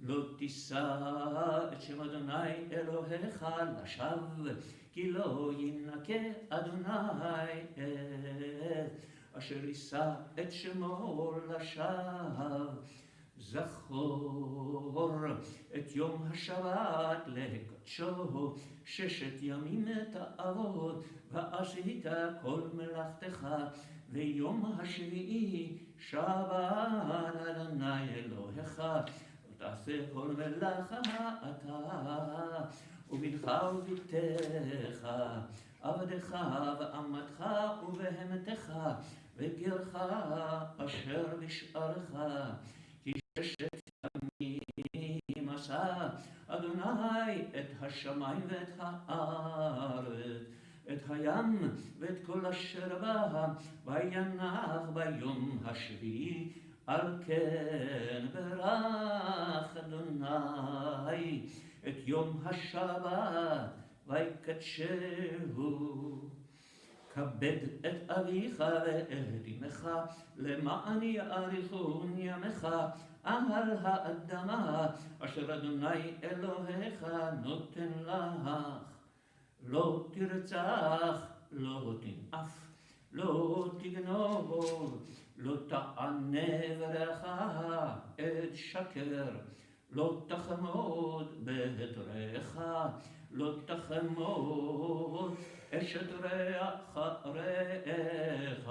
לא תישא את שם אדוני אלוהיך לשווא, כי לא ינקה אדוני אשר יישא את שמו לשווא. זכור את יום השבת לקדשו, 6 ימים תעבוד ועשית כל מלאכתך, ויום השביעי שבת אדוני אלוהיך. תעשה כל מלאכה אתה ובנך וביתך, עבדך ואמתך ובהמתך וגרך אשר בשערך, כי 6 ימים עשה אדוני את השמיים ואת הארץ, את הים ואת כל אשר בה, וינח ביום השביעי. על כן ברך אדוני את יום השבת ויקדשהו. כבד את אביך ואת אמך, למען יאריכון ימיך על האדמה אשר אדוני אלוהיך נותן לך. לא תרצח, לא תנאף, לא תגנוב, לא תענה ברעך את שקר, לא תחמוד בעת רעך, לא תחמוד אשת רעך רעך,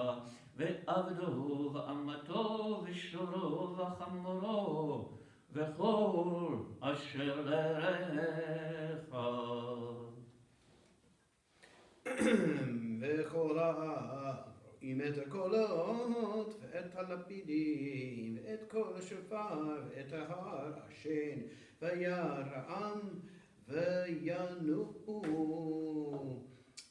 ועבדו ואמתו ושורו וחמורו וכל אשר לרעך. וכל רואים את הקולות ואת הלפידים ואת כל השופר ואת ההר השן, וירעם וינועו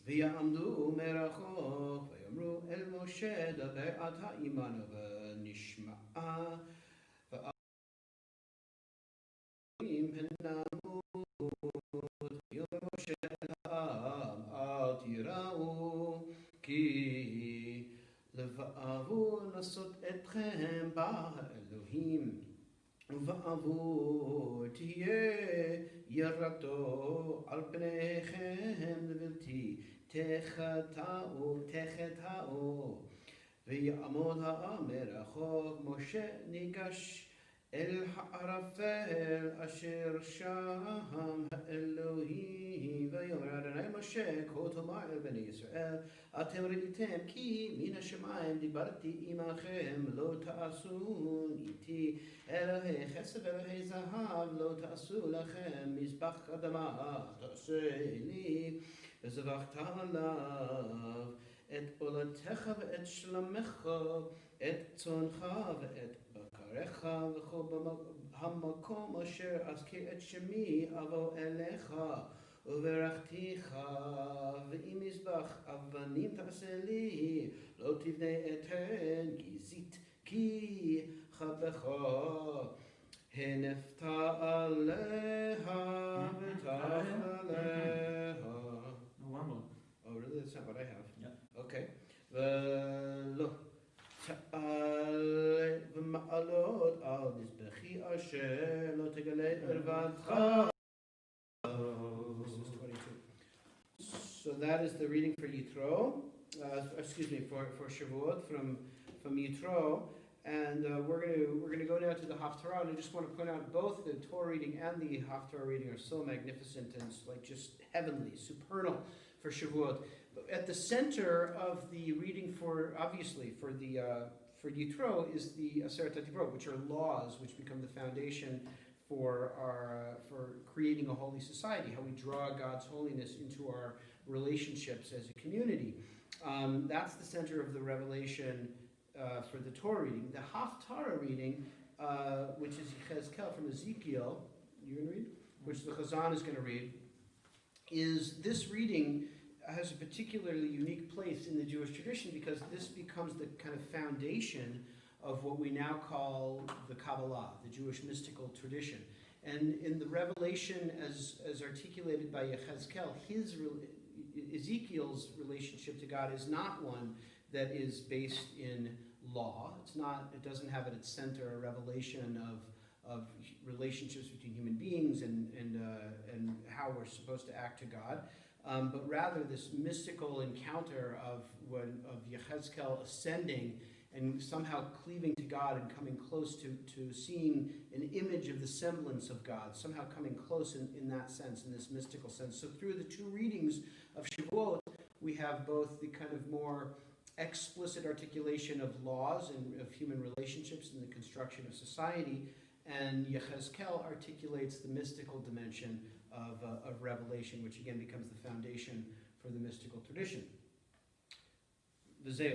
ויעמדו מרחוק ויאמרו אל משה דבר אתה עמנו ונשמע, ואם נמות ויאמר משה אל העם אל תיראו, כי לבעבור לעשות אתכם באלוהים, ובעבור תהיה ירתו על פניכם לבלתי תחטאו. ויעמוד העם מרחוק, משה ניגש אל הערפל אשר שם האלוהים, ויאמר אדוני משה כה תאמר אל בני ישראל, אתם ראיתם כי מן השמיים דיברתי עמכם, לא תעשון איתי אלוהי כסף אלוהי זהב, לא תעשו לכם מזבח אדמה תעשה לי, וזבחת עליו את עולתך ואת שלמך, את צאנך ואת בקריך, וכל המקום אשר אזכיר את שמי אבוא אליך וברכתיך, ואם מזבח אבנים תעשה לי, לא תבנה אתן גזית, כי חבך הנפתה עליה ותעליה. One more. Oh, really? That's not what I have. Yeah. Okay. ולא תעלה ומעלות על מזבחי אשר לא תגלה ערוותך. Verses 22. So that is the reading for Yitro. For Shavuot from Yitro. And we're gonna go now to the Haftarah, and I just want to point out both the Torah reading and the Haftarah reading are so magnificent and like just heavenly, supernal for Shavuot. But at the center of the reading for Yitro is the Aseret HaDibrot, which are laws which become the foundation for creating a holy society, how we draw God's holiness into our relationships as a community. That's the center of the revelation for the Torah reading. The Haftarah reading, which is Yechezkel from Ezekiel, you're going to read? Which the Chazan is going to read, is this reading has a particularly unique place in the Jewish tradition because this becomes the kind of foundation of what we now call the Kabbalah, the Jewish mystical tradition. And in the revelation as articulated by Yechezkel, Ezekiel's relationship to God is not one that is based in law. It doesn't have at its center a revelation of relationships between human beings and how we're supposed to act to God. But rather this mystical encounter of Yechezkel ascending and somehow cleaving to God and coming close to seeing an image of the semblance of God, somehow coming close in that sense, in this mystical sense. So through the two readings of Shavuot, we have both the kind of more explicit articulation of laws and of human relationships and the construction of society, and Yechezkel articulates the mystical dimension of revelation, which again becomes the foundation for the mystical tradition.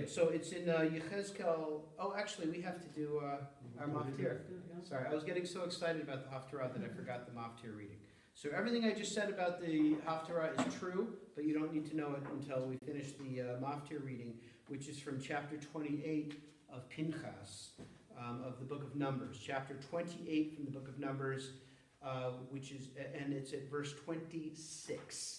So it's in Yechezkel. Oh, actually, we have to do our Maftir. Sorry, I was getting so excited about the Haftarah that I forgot the Maftir reading. So everything I just said about the Haftarah is true, but you don't need to know it until we finish the Maftir reading, which is from chapter 28 of Pinchas, of the book of Numbers. Chapter 28 from the book of Numbers, and it's at verse 26.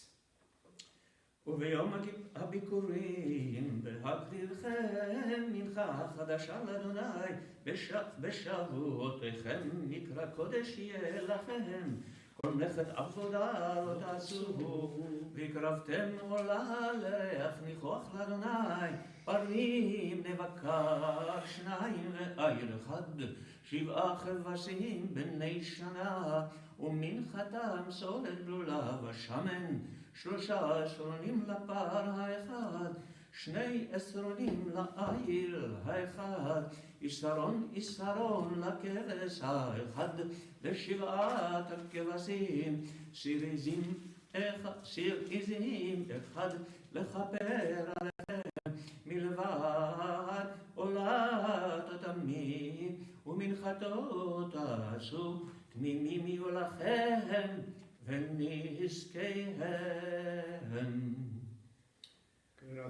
וביום הביקורים בהקריבכם מנחה חדשה לאדוני בשבועותיכם מקרא קודש יהיה לכם כל מלאכת עבודה לא תעשו והקרבתם עולה להכניחוח לאדוני פרים נבקר שניים ועיר אחד 7 כבשים בני שנה ומנחתם סולת בלולה ושמן 3 עשרונים לפר האחד 2 עשרונים לעיר האחד עשרון לכבש האחד ו7 הכבשים סיר עזים אחד לכפר עליהם מלבד עולת התמיד ומנחתו תעשו תמימים יהיו לכם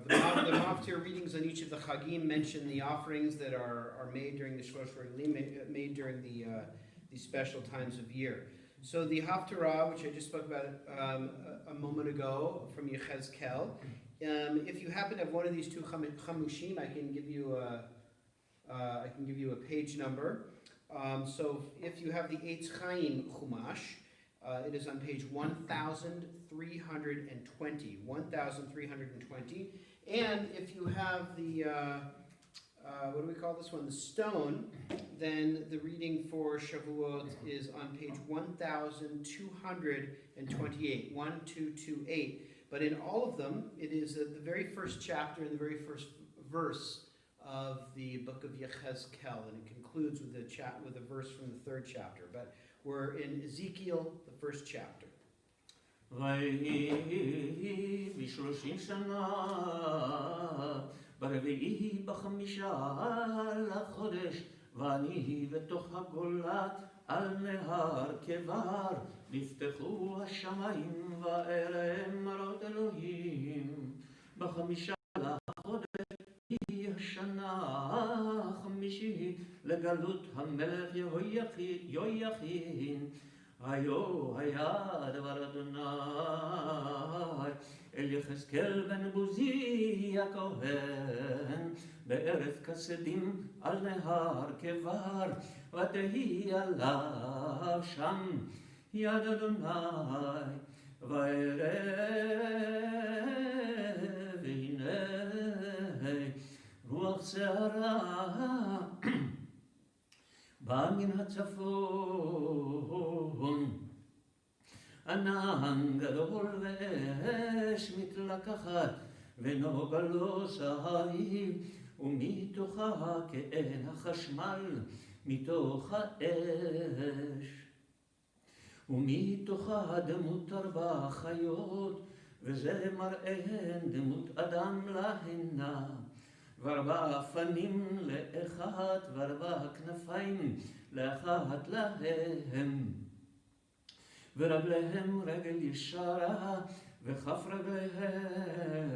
The Maftir readings on each of the Chagim mention the offerings that are made during the Shlosh Regalim, made during the special times of year. So the Haftarah, which I just spoke about a moment ago from Yechezkel, if you happen to have one of these two Chamushim, I can give you a page number. So if you have the Eitz Chaim Chumash, it is on page 1320. 1320. And if you have the, what do we call this one? The stone, then the reading for Shavuot is on page 1228. 1228. But in all of them, it is the very first chapter and the very first verse of the book of Yechezkel, and it concludes with a verse from the 3rd chapter. But we're in Ezekiel, the 1st chapter. ויהי ב30 שנה ברביעי בחמישה לחודש ואני בתוך הגולה על נהר כבר נפתחו השמיים ואראה מראות אלוהים בחמישה לחודש היא השנה החמישית לגלות המלך יהויכין היו היה דבר אדוני אל יחזקאל בן בוזי הכהן בערב כסדים על נהר כבר ותהי עליו שם יד אדוני ואראה והנה רוח שערה בא מן הצפון ענן גדול ואש מתלקחת, ונוגה לו סהי, ומתוכה כאין החשמל, מתוך האש. ומתוכה דמות 4 חיות, וזה מראיהן דמות אדם להנה. 4 פנים לאחת, 4 כנפיים לאחת להם. ורגליהם רגל ישרה, וכף רגליהם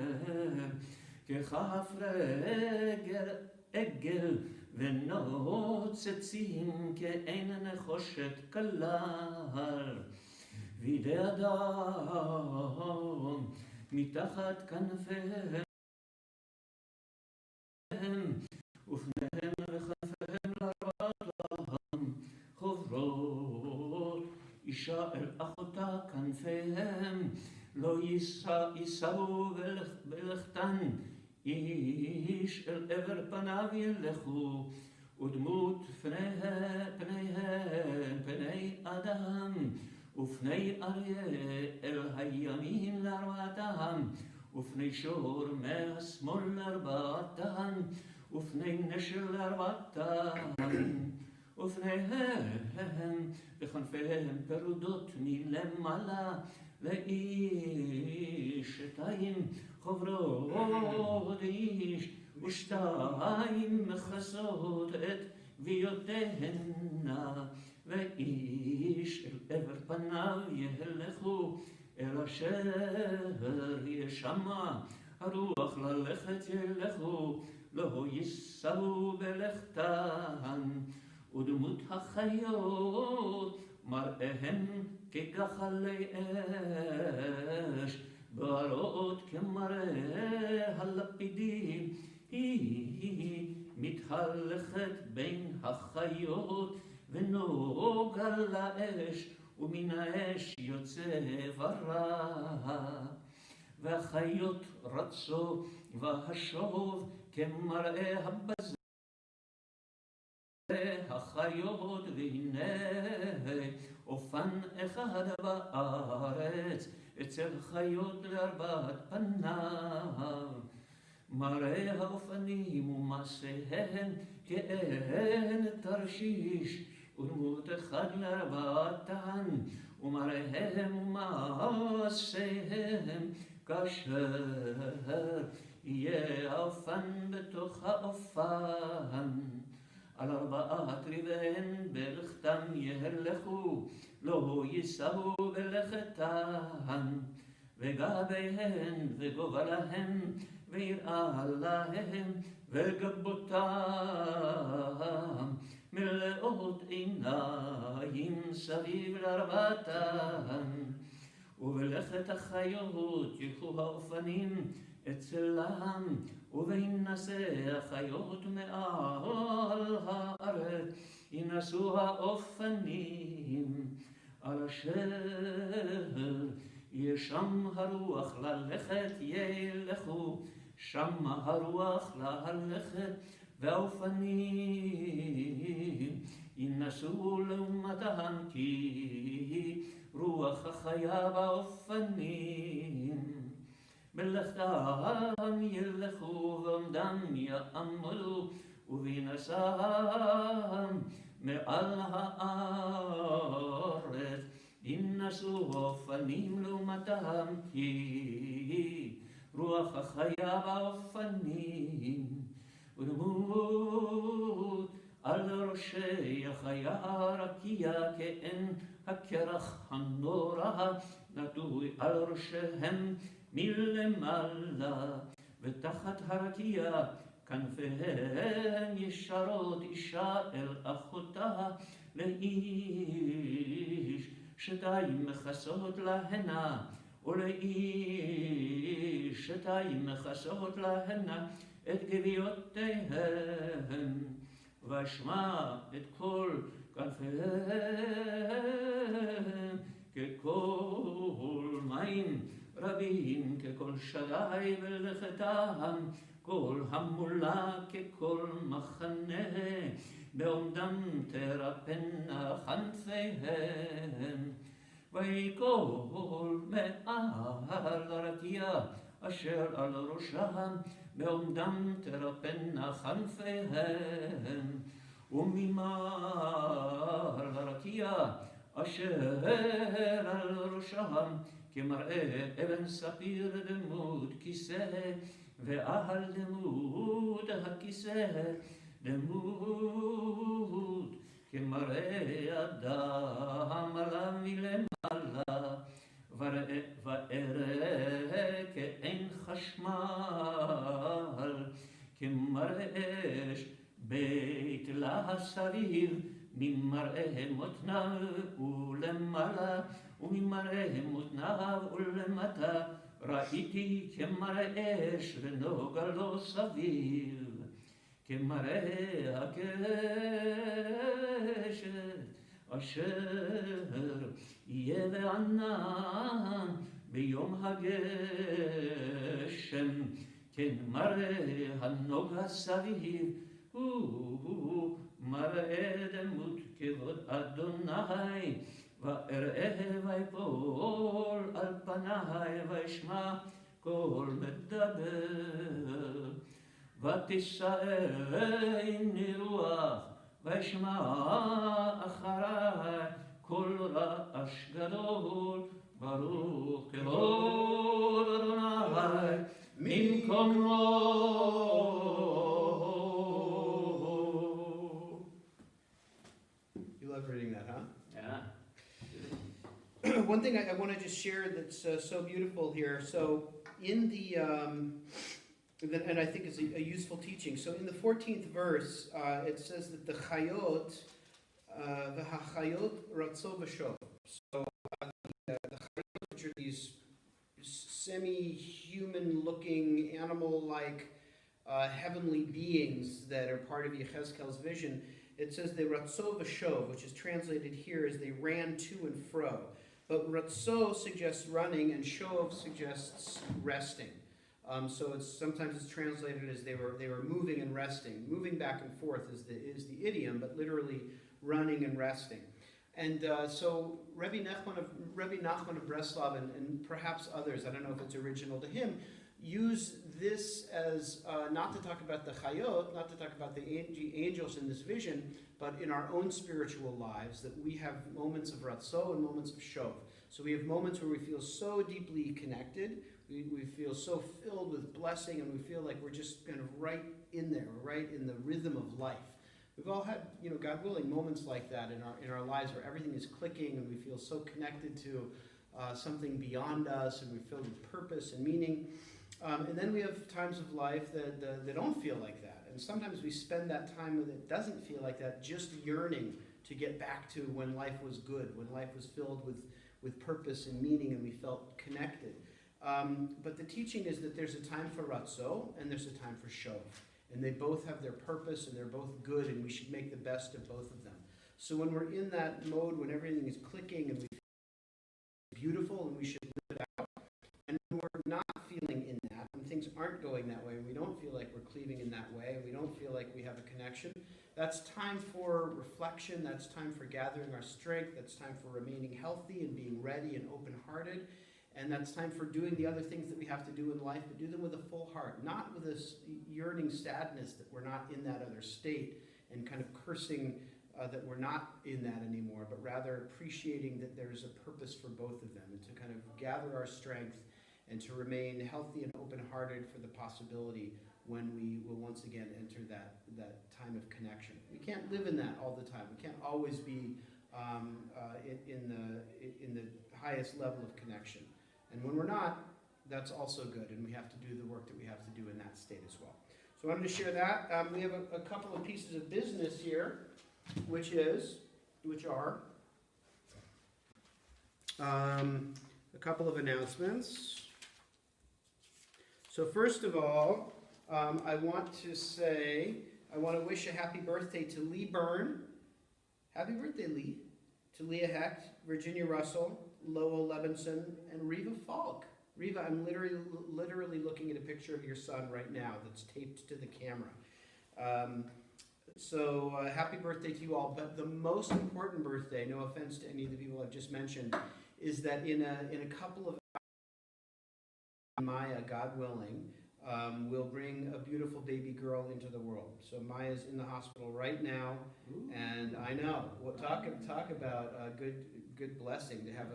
ככף רגל עגל, ונוצצים כאין נחושת כלל. וידי אדם מתחת כנפיהם, ופניהם וכנפיהם לרעתם חוברות. אישה אל אחותה כנפיהם, לא יישאו בלכתן. איש אל עבר פניו ילכו, ודמות פניהם פני אדם, ופני אריה אל הימין לארבעתם, ופני שור מהשמאל לארבעתם, ופני נשר לארבעתם. ופניהם וכנפיהם פרודות מלמעלה לאיש, 2 חוברות איש, ו2 מכסות את גוויותיהן. ואיש אל עבר פניו ילכו, אל אשר ישמע הרוח ללכת ילכו, לא יישאו בלכתן. ודמות החיות מראיהם כגחלי אש, בערות כמראה הלפידים. היא מתהלכת בין החיות, ונוגה לאש, ומן האש יוצא ורע. והחיות רצו והשוב כמראה הבז החיות, והנה אופן אחד בארץ אצל חיות ל4 פניו. מראה האופנים ומעשיהם כאין תרשיש, ודמות 1 ל4, ומראיהם ומעשיהם כאשר יהיה האופן בתוך האופן. על 4 רבעיהן בלכתם ילכו, לא יישאו בלכתן. וגביהן וגובלהן ויראה להם, וגבותם מלאות עיניים סביב ל4. ובלכת החיות ילכו האופנים אצלם, ובהינשא החיות מעל הארץ ינשאו האופנים. על אשר יהיה שם הרוח ללכת ילכו, שם הרוח להלכת, והאופנים ינשאו לעומתם, כי רוח החיה באופנים. בלכתם ילכו ועומדם יעמדו, ובהינשאם מעל הארץ ינשאו אופנים לעומתם, כי רוח החיה באופנים. ודמות על ראשי החיה רקיע כאין הקרח הנורא, נטוי על ראשיהם מלמעלה, ותחת הרקיע כנפיהן ישרות אישה אל אחותה לאיש, 2 מכסות להנה, ולאיש 2 מכסות להנה את גוויותיהן. ואשמע את כל כנפיהם ככל מים רבים, ככל שדי בלכתם, כל המולה ככל מחנה, בעומדם תרפנה כנפיהם. ויקול מעל הרקיע אשר על ראשם בעומדם תרפנה חנפיהם וממעל הרקיע אשר על ראשם כמראה אבן ספיר דמות כיסא ועל דמות הכיסא דמות כמראה אדם עליו מלמעלה ואראה כאין חשמל כמראה אש בית להסביב ממראה מותניו ולמעלה וממראה מותניו ולמטה ראיתי כמראה אש ונוגה לו סביב כמראה הקשת אשר יהיה בענן ביום הגשם כן מראה הנוגה סביב הוא מראה דמות כבוד אדוני ואראה ויפול על פניי וישמע קול מדבר ותישאני רוח וישמע אחריי קול רעש גדול ברוך כבוד אדוני ממקומו. You love reading that, huh? Yeah. One thing I want to just share that's so beautiful here. So in the, and I think is a useful teaching. So in the 14th verse, it says that the chayot, v'hachayot ratzo v'shov. So the chayot, which are these semi-human-looking, animal-like, heavenly beings that are part of Yechezkel's vision, it says they ratzo v'shov, which is translated here as they ran to and fro. But ratzo suggests running, and shov suggests resting. So sometimes it's translated as they were moving and resting. Moving back and forth is the idiom, but literally running and resting. And so Rabbi Nachman of Breslov and perhaps others, I don't know if it's original to him, use this as not to talk about the chayot, not to talk about the angels in this vision, but in our own spiritual lives, that we have moments of ratzo and moments of shov. So we have moments where we feel so deeply connected, we feel so filled with blessing, and we feel like we're just kind of right in there, right in the rhythm of life. We've all had, God willing, moments like that in our lives where everything is clicking and we feel so connected to something beyond us, and we feel with purpose and meaning. And then we have times of life that don't feel like that. And sometimes we spend that time when it doesn't feel like that, just yearning to get back to when life was good, when life was filled with purpose and meaning and we felt connected. But the teaching is that there's a time for ratzo and there's a time for shov. And they both have their purpose and they're both good, and we should make the best of both of them. So when we're in that mode, when everything is clicking and we feel beautiful and we should live it out, and when we're not feeling in that, when things aren't going that way, and we don't feel like we're cleaving in that way, and we don't feel like we have a connection, that's time for reflection, that's time for gathering our strength, that's time for remaining healthy and being ready and open-hearted. And that's time for doing the other things that we have to do in life, but do them with a full heart, not with this yearning sadness that we're not in that other state and kind of cursing that we're not in that anymore, but rather appreciating that there's a purpose for both of them, and to kind of gather our strength and to remain healthy and open-hearted for the possibility when we will once again enter that time of connection. We can't live in that all the time. We can't always be in the highest level of connection. And when we're not, that's also good, and we have to do the work that we have to do in that state as well. So I wanted to share that. We have a couple of pieces of business here, which are a couple of announcements. So first of all, I want to wish a happy birthday to Lee Byrne. Happy birthday, Lee. To Leah Hecht, Virginia Russell, Lowell Levinson, and Reva Falk. Reva, I'm literally looking at a picture of your son right now that's taped to the camera. So happy birthday to you all. But the most important birthday, no offense to any of the people I've just mentioned, is that in a couple of Maya, God willing, will bring a beautiful baby girl into the world. So Maya's in the hospital right now, and I know, talk about a good blessing to have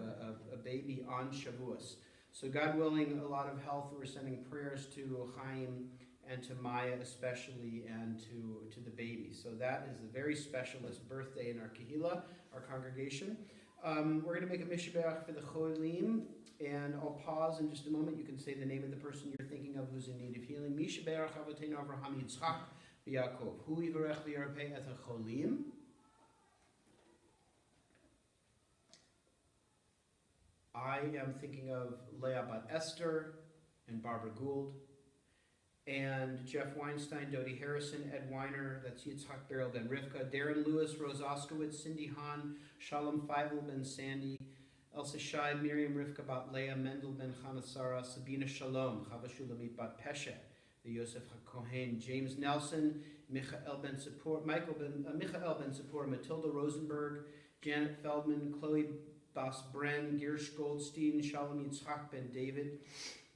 a baby on Shavuos. So God willing, a lot of health. We're sending prayers to Chaim and to Maya especially, and to the baby. So that is a very specialist birthday in our Kehillah, our congregation. We're going to make a mishbeach for the Cholim, and I'll pause in just a moment. You can say the name of the person you're thinking of who's in need of healing. Mishbeach Avoteinu Avraham Yitzchak v'Yaakov. Hu yivarech v'yarpeh et hacholim. I am thinking of Leah Bat Esther and Barbara Gould, and Jeff Weinstein, Dodie Harrison, Ed Weiner, that's Yitzhak Beryl Ben Rivka, Darren Lewis, Rose Oskowitz, Cindy Hahn, Shalom Feivel Ben Sandy, Elsa Shai, Miriam Rivka Bat Leah, Mendel Ben Chanasara, Sabina Shalom, Chava Shulamit Bat Pesha, the Yosef HaKohen, James Nelson, Michael Ben Zippor, Matilda Rosenberg, Janet Feldman, Chloe Bas Bren, Gersh Goldstein, Shalom Yitzhak Ben David,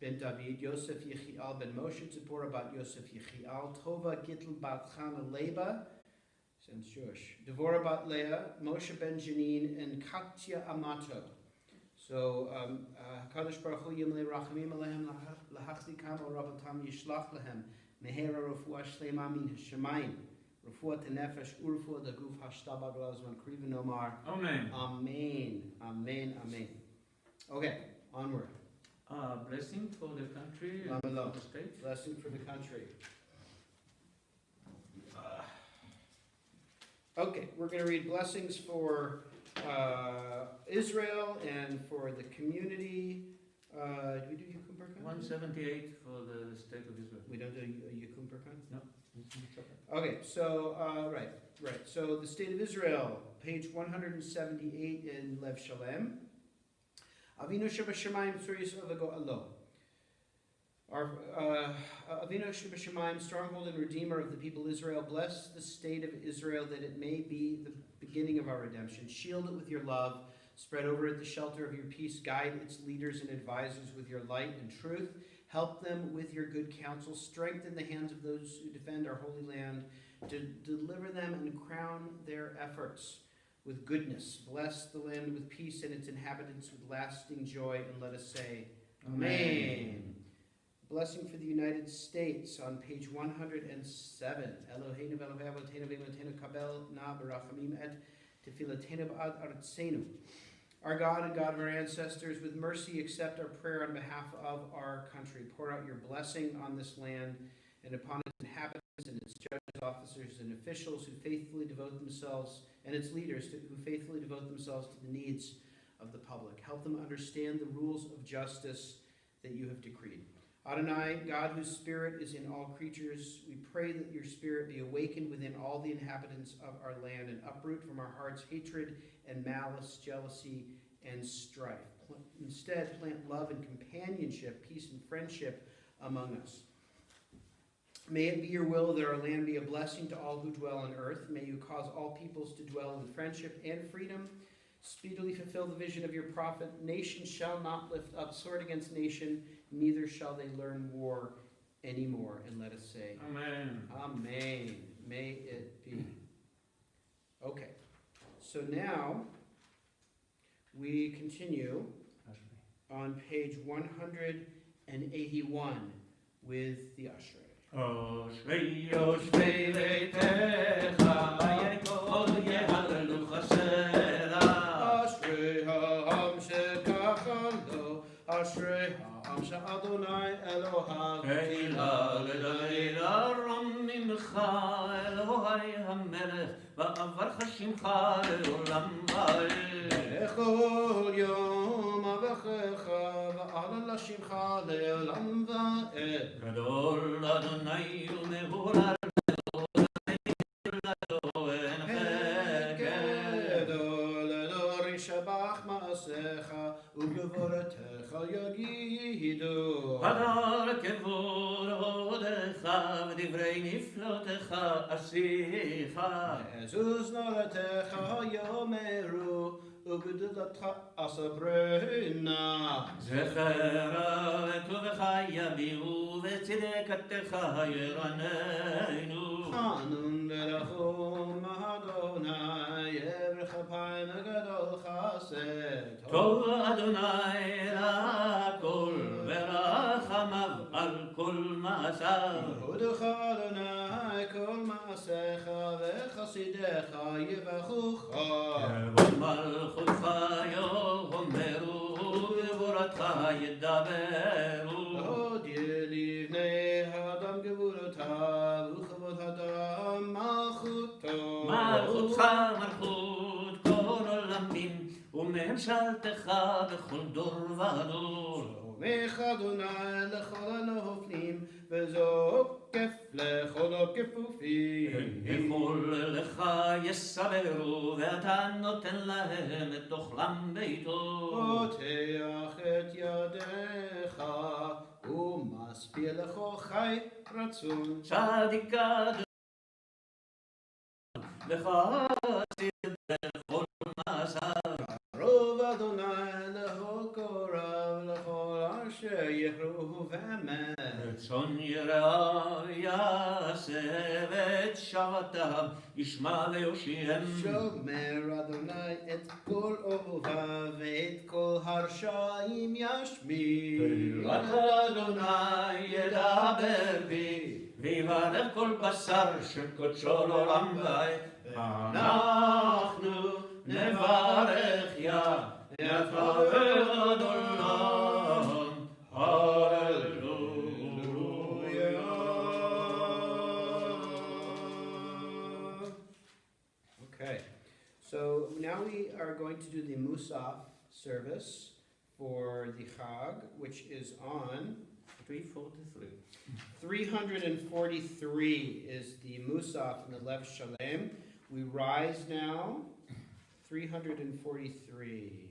Ben David, Yosef Yechial Ben Moshe, Zipporah Bat Yosef Yechial, Tova Gittel Bat Chana Leba, sounds Jewish, Devorah Bat Leah, Moshe Ben Janine, and Katya Amato. So, Kadosh Baruch Hu Yimle Rachamim Alehem Lahachli Kamo Rabbatam Yishlach Lehem, Mehera Refuah Shlema Min Hashemayim, Refuah Tenefesh, Urfuah Daguf Hashtabag Lazman Kriven Omar. Amen. Amen. Amen. Amen. Okay, onward. Blessing for the country and for the state. Blessing for the country. Okay, we're going to read blessings for Israel and for the community. Do we do Yukum Perkan? 178 for the state of Israel. We don't do Yukum Perkan? No. Okay, so, right. So the state of Israel, page 178 in Lev Shalem. Avinu Shebashamayim Tzurius Ovago Alo. Our Avinu Shebashamayim, stronghold and redeemer of the people Israel, bless the state of Israel that it may be the beginning of our redemption. Shield it with your love. Spread over it the shelter of your peace. Guide its leaders and advisors with your light and truth. Help them with your good counsel. Strengthen the hands of those who defend our holy land. To deliver them and crown their efforts with goodness. Bless the land with peace and its inhabitants with lasting joy. And let us say, Amen. Blessing for the United States on page 107. Eloheinu v'Elohei avoteinu v'Eloheinu kabel na b'rachamim et tefilateinu b'ad artzenu. Our God and God of our ancestors, with mercy accept our prayer on behalf of our country. Pour out your blessing on this land and upon its inhabitants and its judges, officers, and officials who faithfully devote themselves, and its leaders who faithfully devote themselves to the needs of the public. Help them understand the rules of justice that you have decreed. Adonai, God whose spirit is in all creatures, we pray that your spirit be awakened within all the inhabitants of our land and uproot from our hearts hatred and malice, jealousy, and strife. Instead, plant love and companionship, peace and friendship among us. May it be your will that our land be a blessing to all who dwell on earth. May you cause all peoples to dwell in friendship and freedom. Speedily fulfill the vision of your prophet. Nation shall not lift up sword against nation, neither shall they learn war anymore. And let us say, Amen. Amen. May it be. Okay. So now we continue on page 181 with the Ashrei. Ashrei Yoshvei Beitecha, Yekol Yehalelu Chasera. Ashrei ha'am shekachal lo, Ashrei ha'am she'Adonai Elohav Teila le'leila ram mimcha, Elohai hamelech, va'avarcha shimcha le'olam va'ed. Bechol yom avechecha, va'alala shimcha le'olam va'ed. Gadol Adonai u'mehulal Adonai u'ladoen Gadol Elor yishabach ma'asecha, u'gvoretecha yagidu. Hadar kevodecha, v'divrei niflotecha asicha. Ezuz noratecha yomeru, ובגדולתך אספרנה. זכרה וטובך יביאו וצדקתך ירננו. חנון לרחום אדוני, יברך אפיים וגדול חסד. טוב אדוני לכל ורחמיו על כל מעשיו. הודך אדוני כל מעשיך וחסידיך יברכוך. כבוד מלכותך יאמרו וגבורתך ידברו. הודיע לבני האדם גבורותיו וכבוד האדם מלכותו. מלכותך מלכות כל עולמים וממשלתך בכל דור ודור. שלומך אדוני לכל הנופלים וזוקף לכל הכפופים. יכול לך יסברו ואתה נותן להם את אוכלם ביתו. פותח את ידיך ומשפיע לך חי רצון. צדיק אדוני וחסיד בכל מעשיו. קרוב אדוני לכל קורב לכל אשר יחרו באמת. רצון יראה יעשה ואת שבתם ישמע ויושיעם. שומר אדוני את כל אוהביו ואת כל הרשעים ישמיע. רק אדוני ידבר בי ויברך כל בשר שקודשו לעולם ועד. אנחנו נברך יתברך אדוני. Okay, so now we are going to do the Musaf service for the Chag, which is on 343. 343 is the Musaf in the Lev Shalem. We rise now, 343.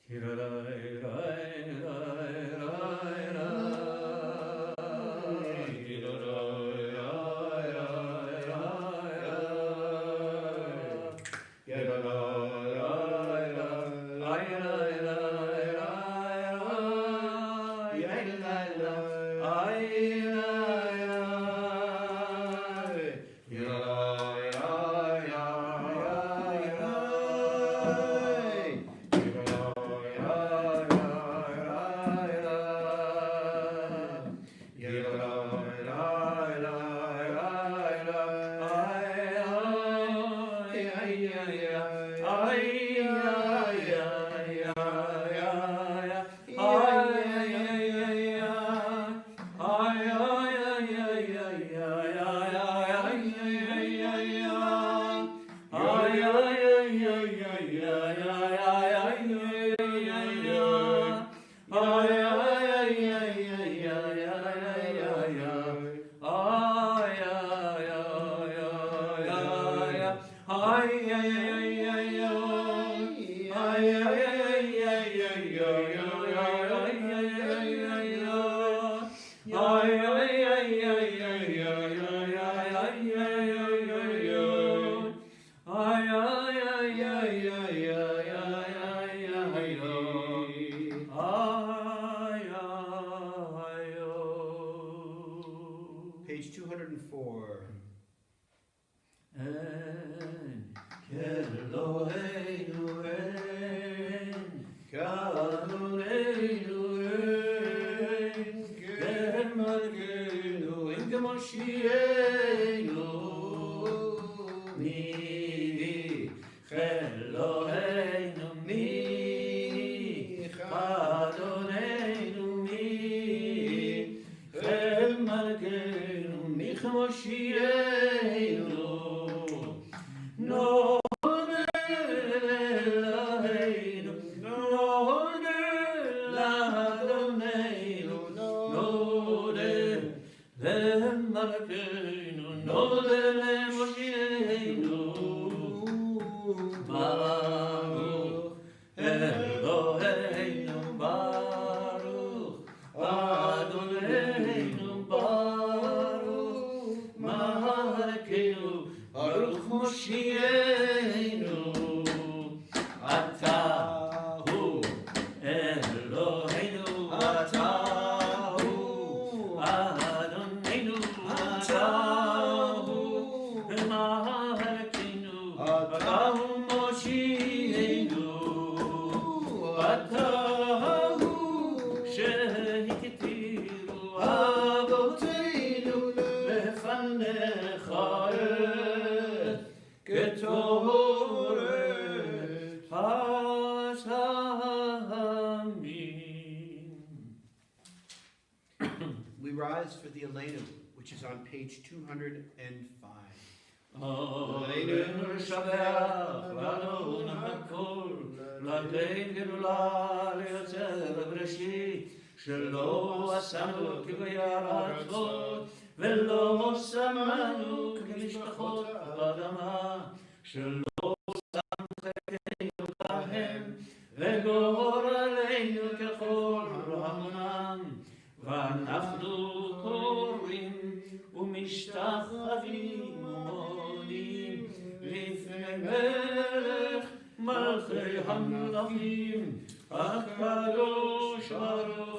Page 204. We rise for the Elenu, which is on page 205. Aleinu Shabbat, Lanu Hakol, Latein Gedula, Leotzer Breshit, Shelo Asanu Kivayaratot, Velo Samanu Kivishpachot Adama, Shelo Samcheinu Kahem, Vegor Aleinu Kechol Ramonam, Vanachnu Korim, Umishtachavi Modim, Lifnei Melech, Malchei Hamlachim, HaKadosh Baruch Hu.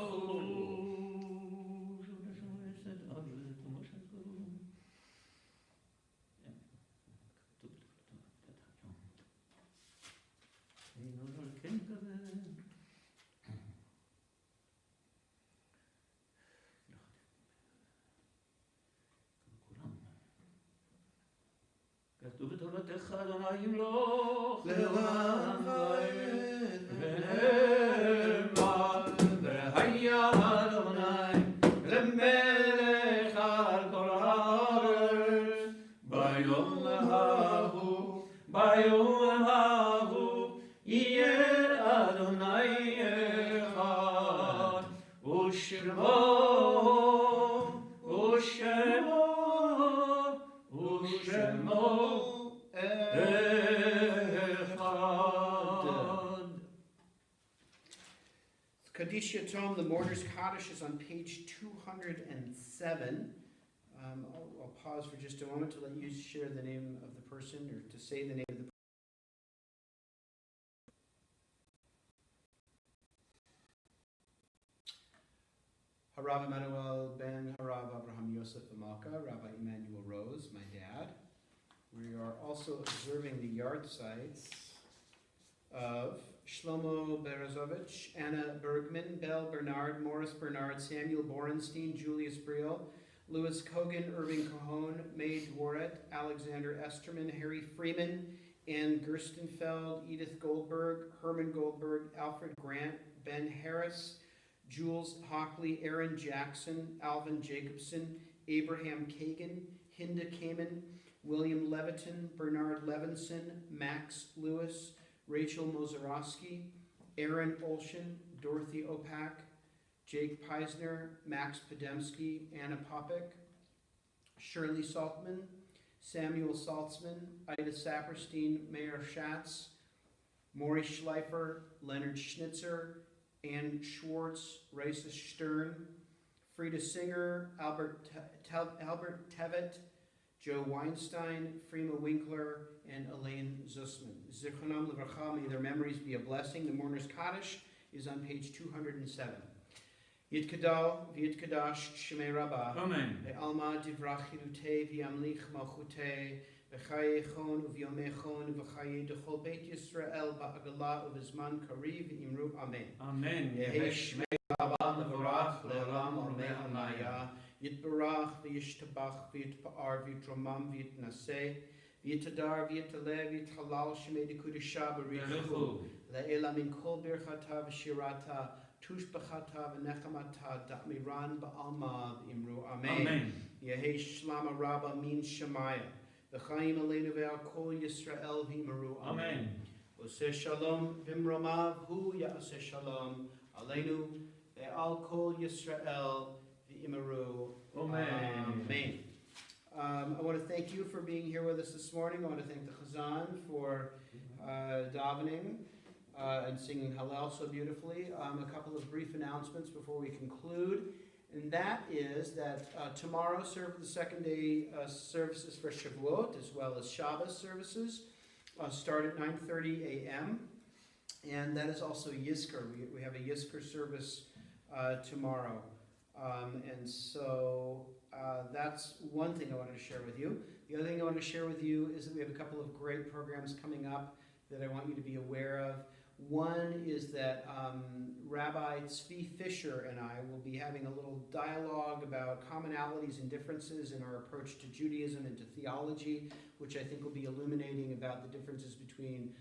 כתוב בתורתך אדוני ימלוך לעולם ועד ונאמר והיה אדוני למלך על כל הארץ ביום ההוא יהיה אדוני אחד ושמו אחד. Yesh Yatom, the Mourner's Kaddish, is on page 207. I'll pause for just a moment to let you share the name of the person, or to say the name of the person. Harav Emmanuel ben Harav Abraham Yosef Amalka, Rabbi Emmanuel Rose, my dad. We are also observing the yard sites of Shlomo Berezovich, Anna Bergman, Belle Bernard, Morris Bernard, Samuel Borenstein, Julius Briel, Louis Kogan, Irving Cajon, May Dworet, Alexander Esterman, Harry Freeman, Ann Gerstenfeld, Edith Goldberg, Herman Goldberg, Alfred Grant, Ben Harris, Jules Hockley, Aaron Jackson, Alvin Jacobson, Abraham Kagan, Hinda Kamen, William Leviton, Bernard Levinson, Max Lewis, Rachel Mozarowski, Aaron Olshin, Dorothy Opak, Jake Peisner, Max Podemsky, Anna Popek, Shirley Saltman, Samuel Saltzman, Ida Saperstein, Mayor Schatz, Maury Schleifer, Leonard Schnitzer, Ann Schwartz, Raisa Stern, Frida Singer, Albert Tevet, Joe Weinstein, Freema Winkler, and Elaine Zussman. Zichronam Livracha, may their memories be a blessing. The Mourner's Kaddish is on page 207. Yitkadal v'yitkadash Shemei Rabbah. Amen. Ve'alma divrach chilutei v'yamlich malchutei v'chayechon u'vyomechon v'chaye dechol Beit Yisrael ba'agala u'vizman kariv imru Amen. Amen. Yehi Shemei Rabbah mevorach le'olam olmei almaya. Yitbarach v'yishtabach v'yitpa'ar v'yitromam v'yitnaseh v'yitadar v'yitaleh v'yithalal Shemei dekudisha b'richu le'ela min kol birchata v'shirata tush b'chata v'nechamata da'miran ba'alma v'imru Amen. Yehi Shlama Rabba min Shemaya v'chaim aleinu ve'al kol Yisrael v'imru Amen. Oseh shalom v'imromav hu ya'aseh shalom aleinu ve'al kol Yisrael v'imru Amen. I want to thank you for being here with us this morning. I want to thank the Chazan for davening and singing Hallel so beautifully. A couple of brief announcements before we conclude, and that is that tomorrow serve the second day services for Shavuot, as well as Shavuot services, start at 9:30 a.m. And that is also Yizkor. We have a Yizkor service tomorrow. And so that's one thing I wanted to share with you. The other thing I want to share with you is that we have a couple of great programs coming up that I want you to be aware of. One is that Rabbi Tzvi Fisher and I will be having a little dialogue about commonalities and differences in our approach to Judaism and to theology, which I think will be illuminating about the differences between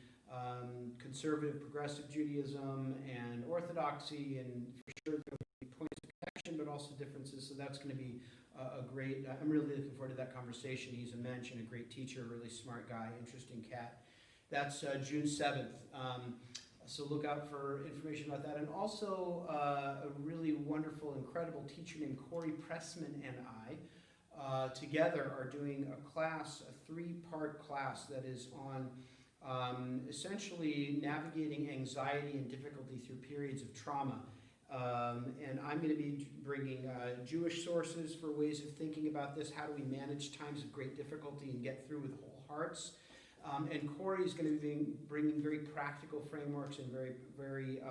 conservative, progressive Judaism and Orthodoxy, and for sure there will be points of connection, but also differences. So that's going to be a great, I'm really looking forward to that conversation. He's a mensch and a great teacher, a really smart guy, interesting cat. That's June 7th. So look out for information about that. And also a really wonderful, incredible teacher named Corey Pressman and I together are doing a class, a 3-part class that is on essentially navigating anxiety and difficulty through periods of trauma. And I'm going to be bringing Jewish sources for ways of thinking about this. How do we manage times of great difficulty and get through with whole hearts? And Corey is going to be bringing very practical frameworks and very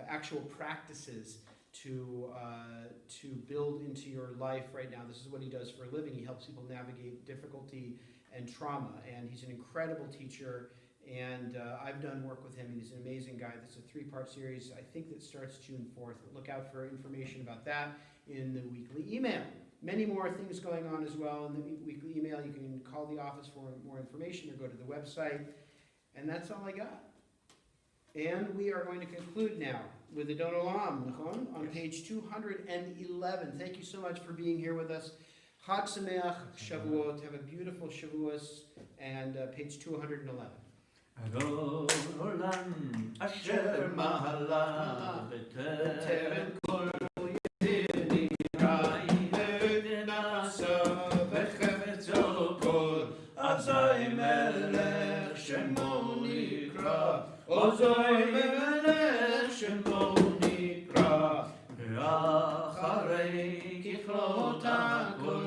actual practices to build into your life right now. This is what he does for a living. He helps people navigate difficulty and trauma. And he's an incredible teacher. And I've done work with him. He's an amazing guy. This is a 3-part series. I think that starts June 4th. But look out for information about that in the weekly email. Many more things going on as well in the weekly email. You can call the office for more information or go to the website. And that's all I got. And we are going to conclude now with the Don Olam, on page 211. Thank you so much for being here with us. Chag Sameach, Shavuot. Have a beautiful Shavuos. And page 211. Adon Olam Asher Mahala B'Terem Kol Yedini Rai Nasa V'Chevetzo Kol Azai Melech Shemo Nikra Azai Melech Shemo Nikra יכלות הכל,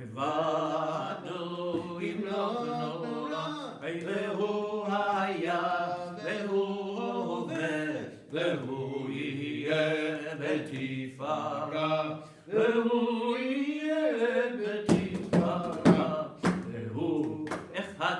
לבדו ימלוך נורא, והוא היה, והוא הווה, והוא יהיה בתפארה, והוא יהיה בתפארה, והוא אחד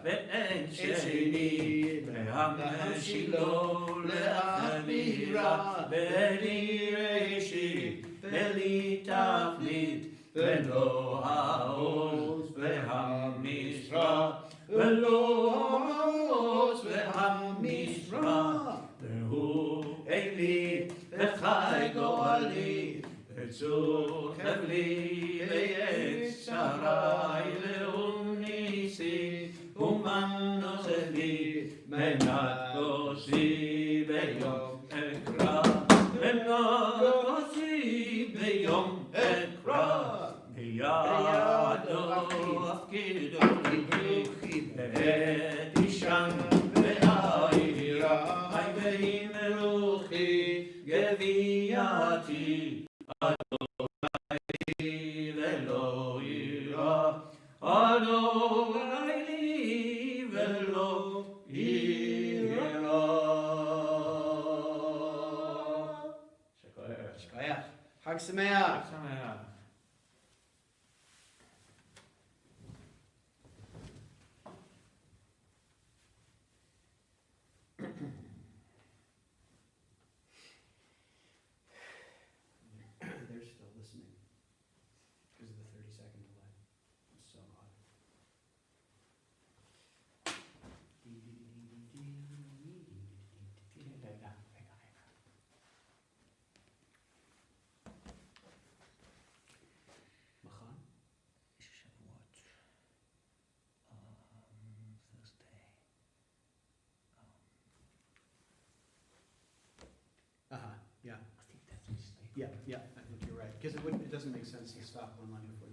ואין שני, והמשילו לאווירה, בלי ראשית, בלי תכלית, ולא העוז והמשרה, ולא העוז והמשרה, והוא אלי וחי גואלי, וצור חבלי ויצרי, והוא ניסי ומנוס לי, מנת כוסי ביום אקרא, מנת כוסי ביום אקרא, בידו אפקידו לברכי, ואת אישן ואירה, ויהי מלוכי גבייתי, אדוני ולא יירא, אדוני לי ולא יירא. שכוייח. חג שמח. They're still listening because of the 30-second delay. It's so odd. Machan? Shavuot. Thursday. Uh-huh, yeah. I think that's a mistake. Yeah, I think you're right. Because it doesn't make sense to stop one line before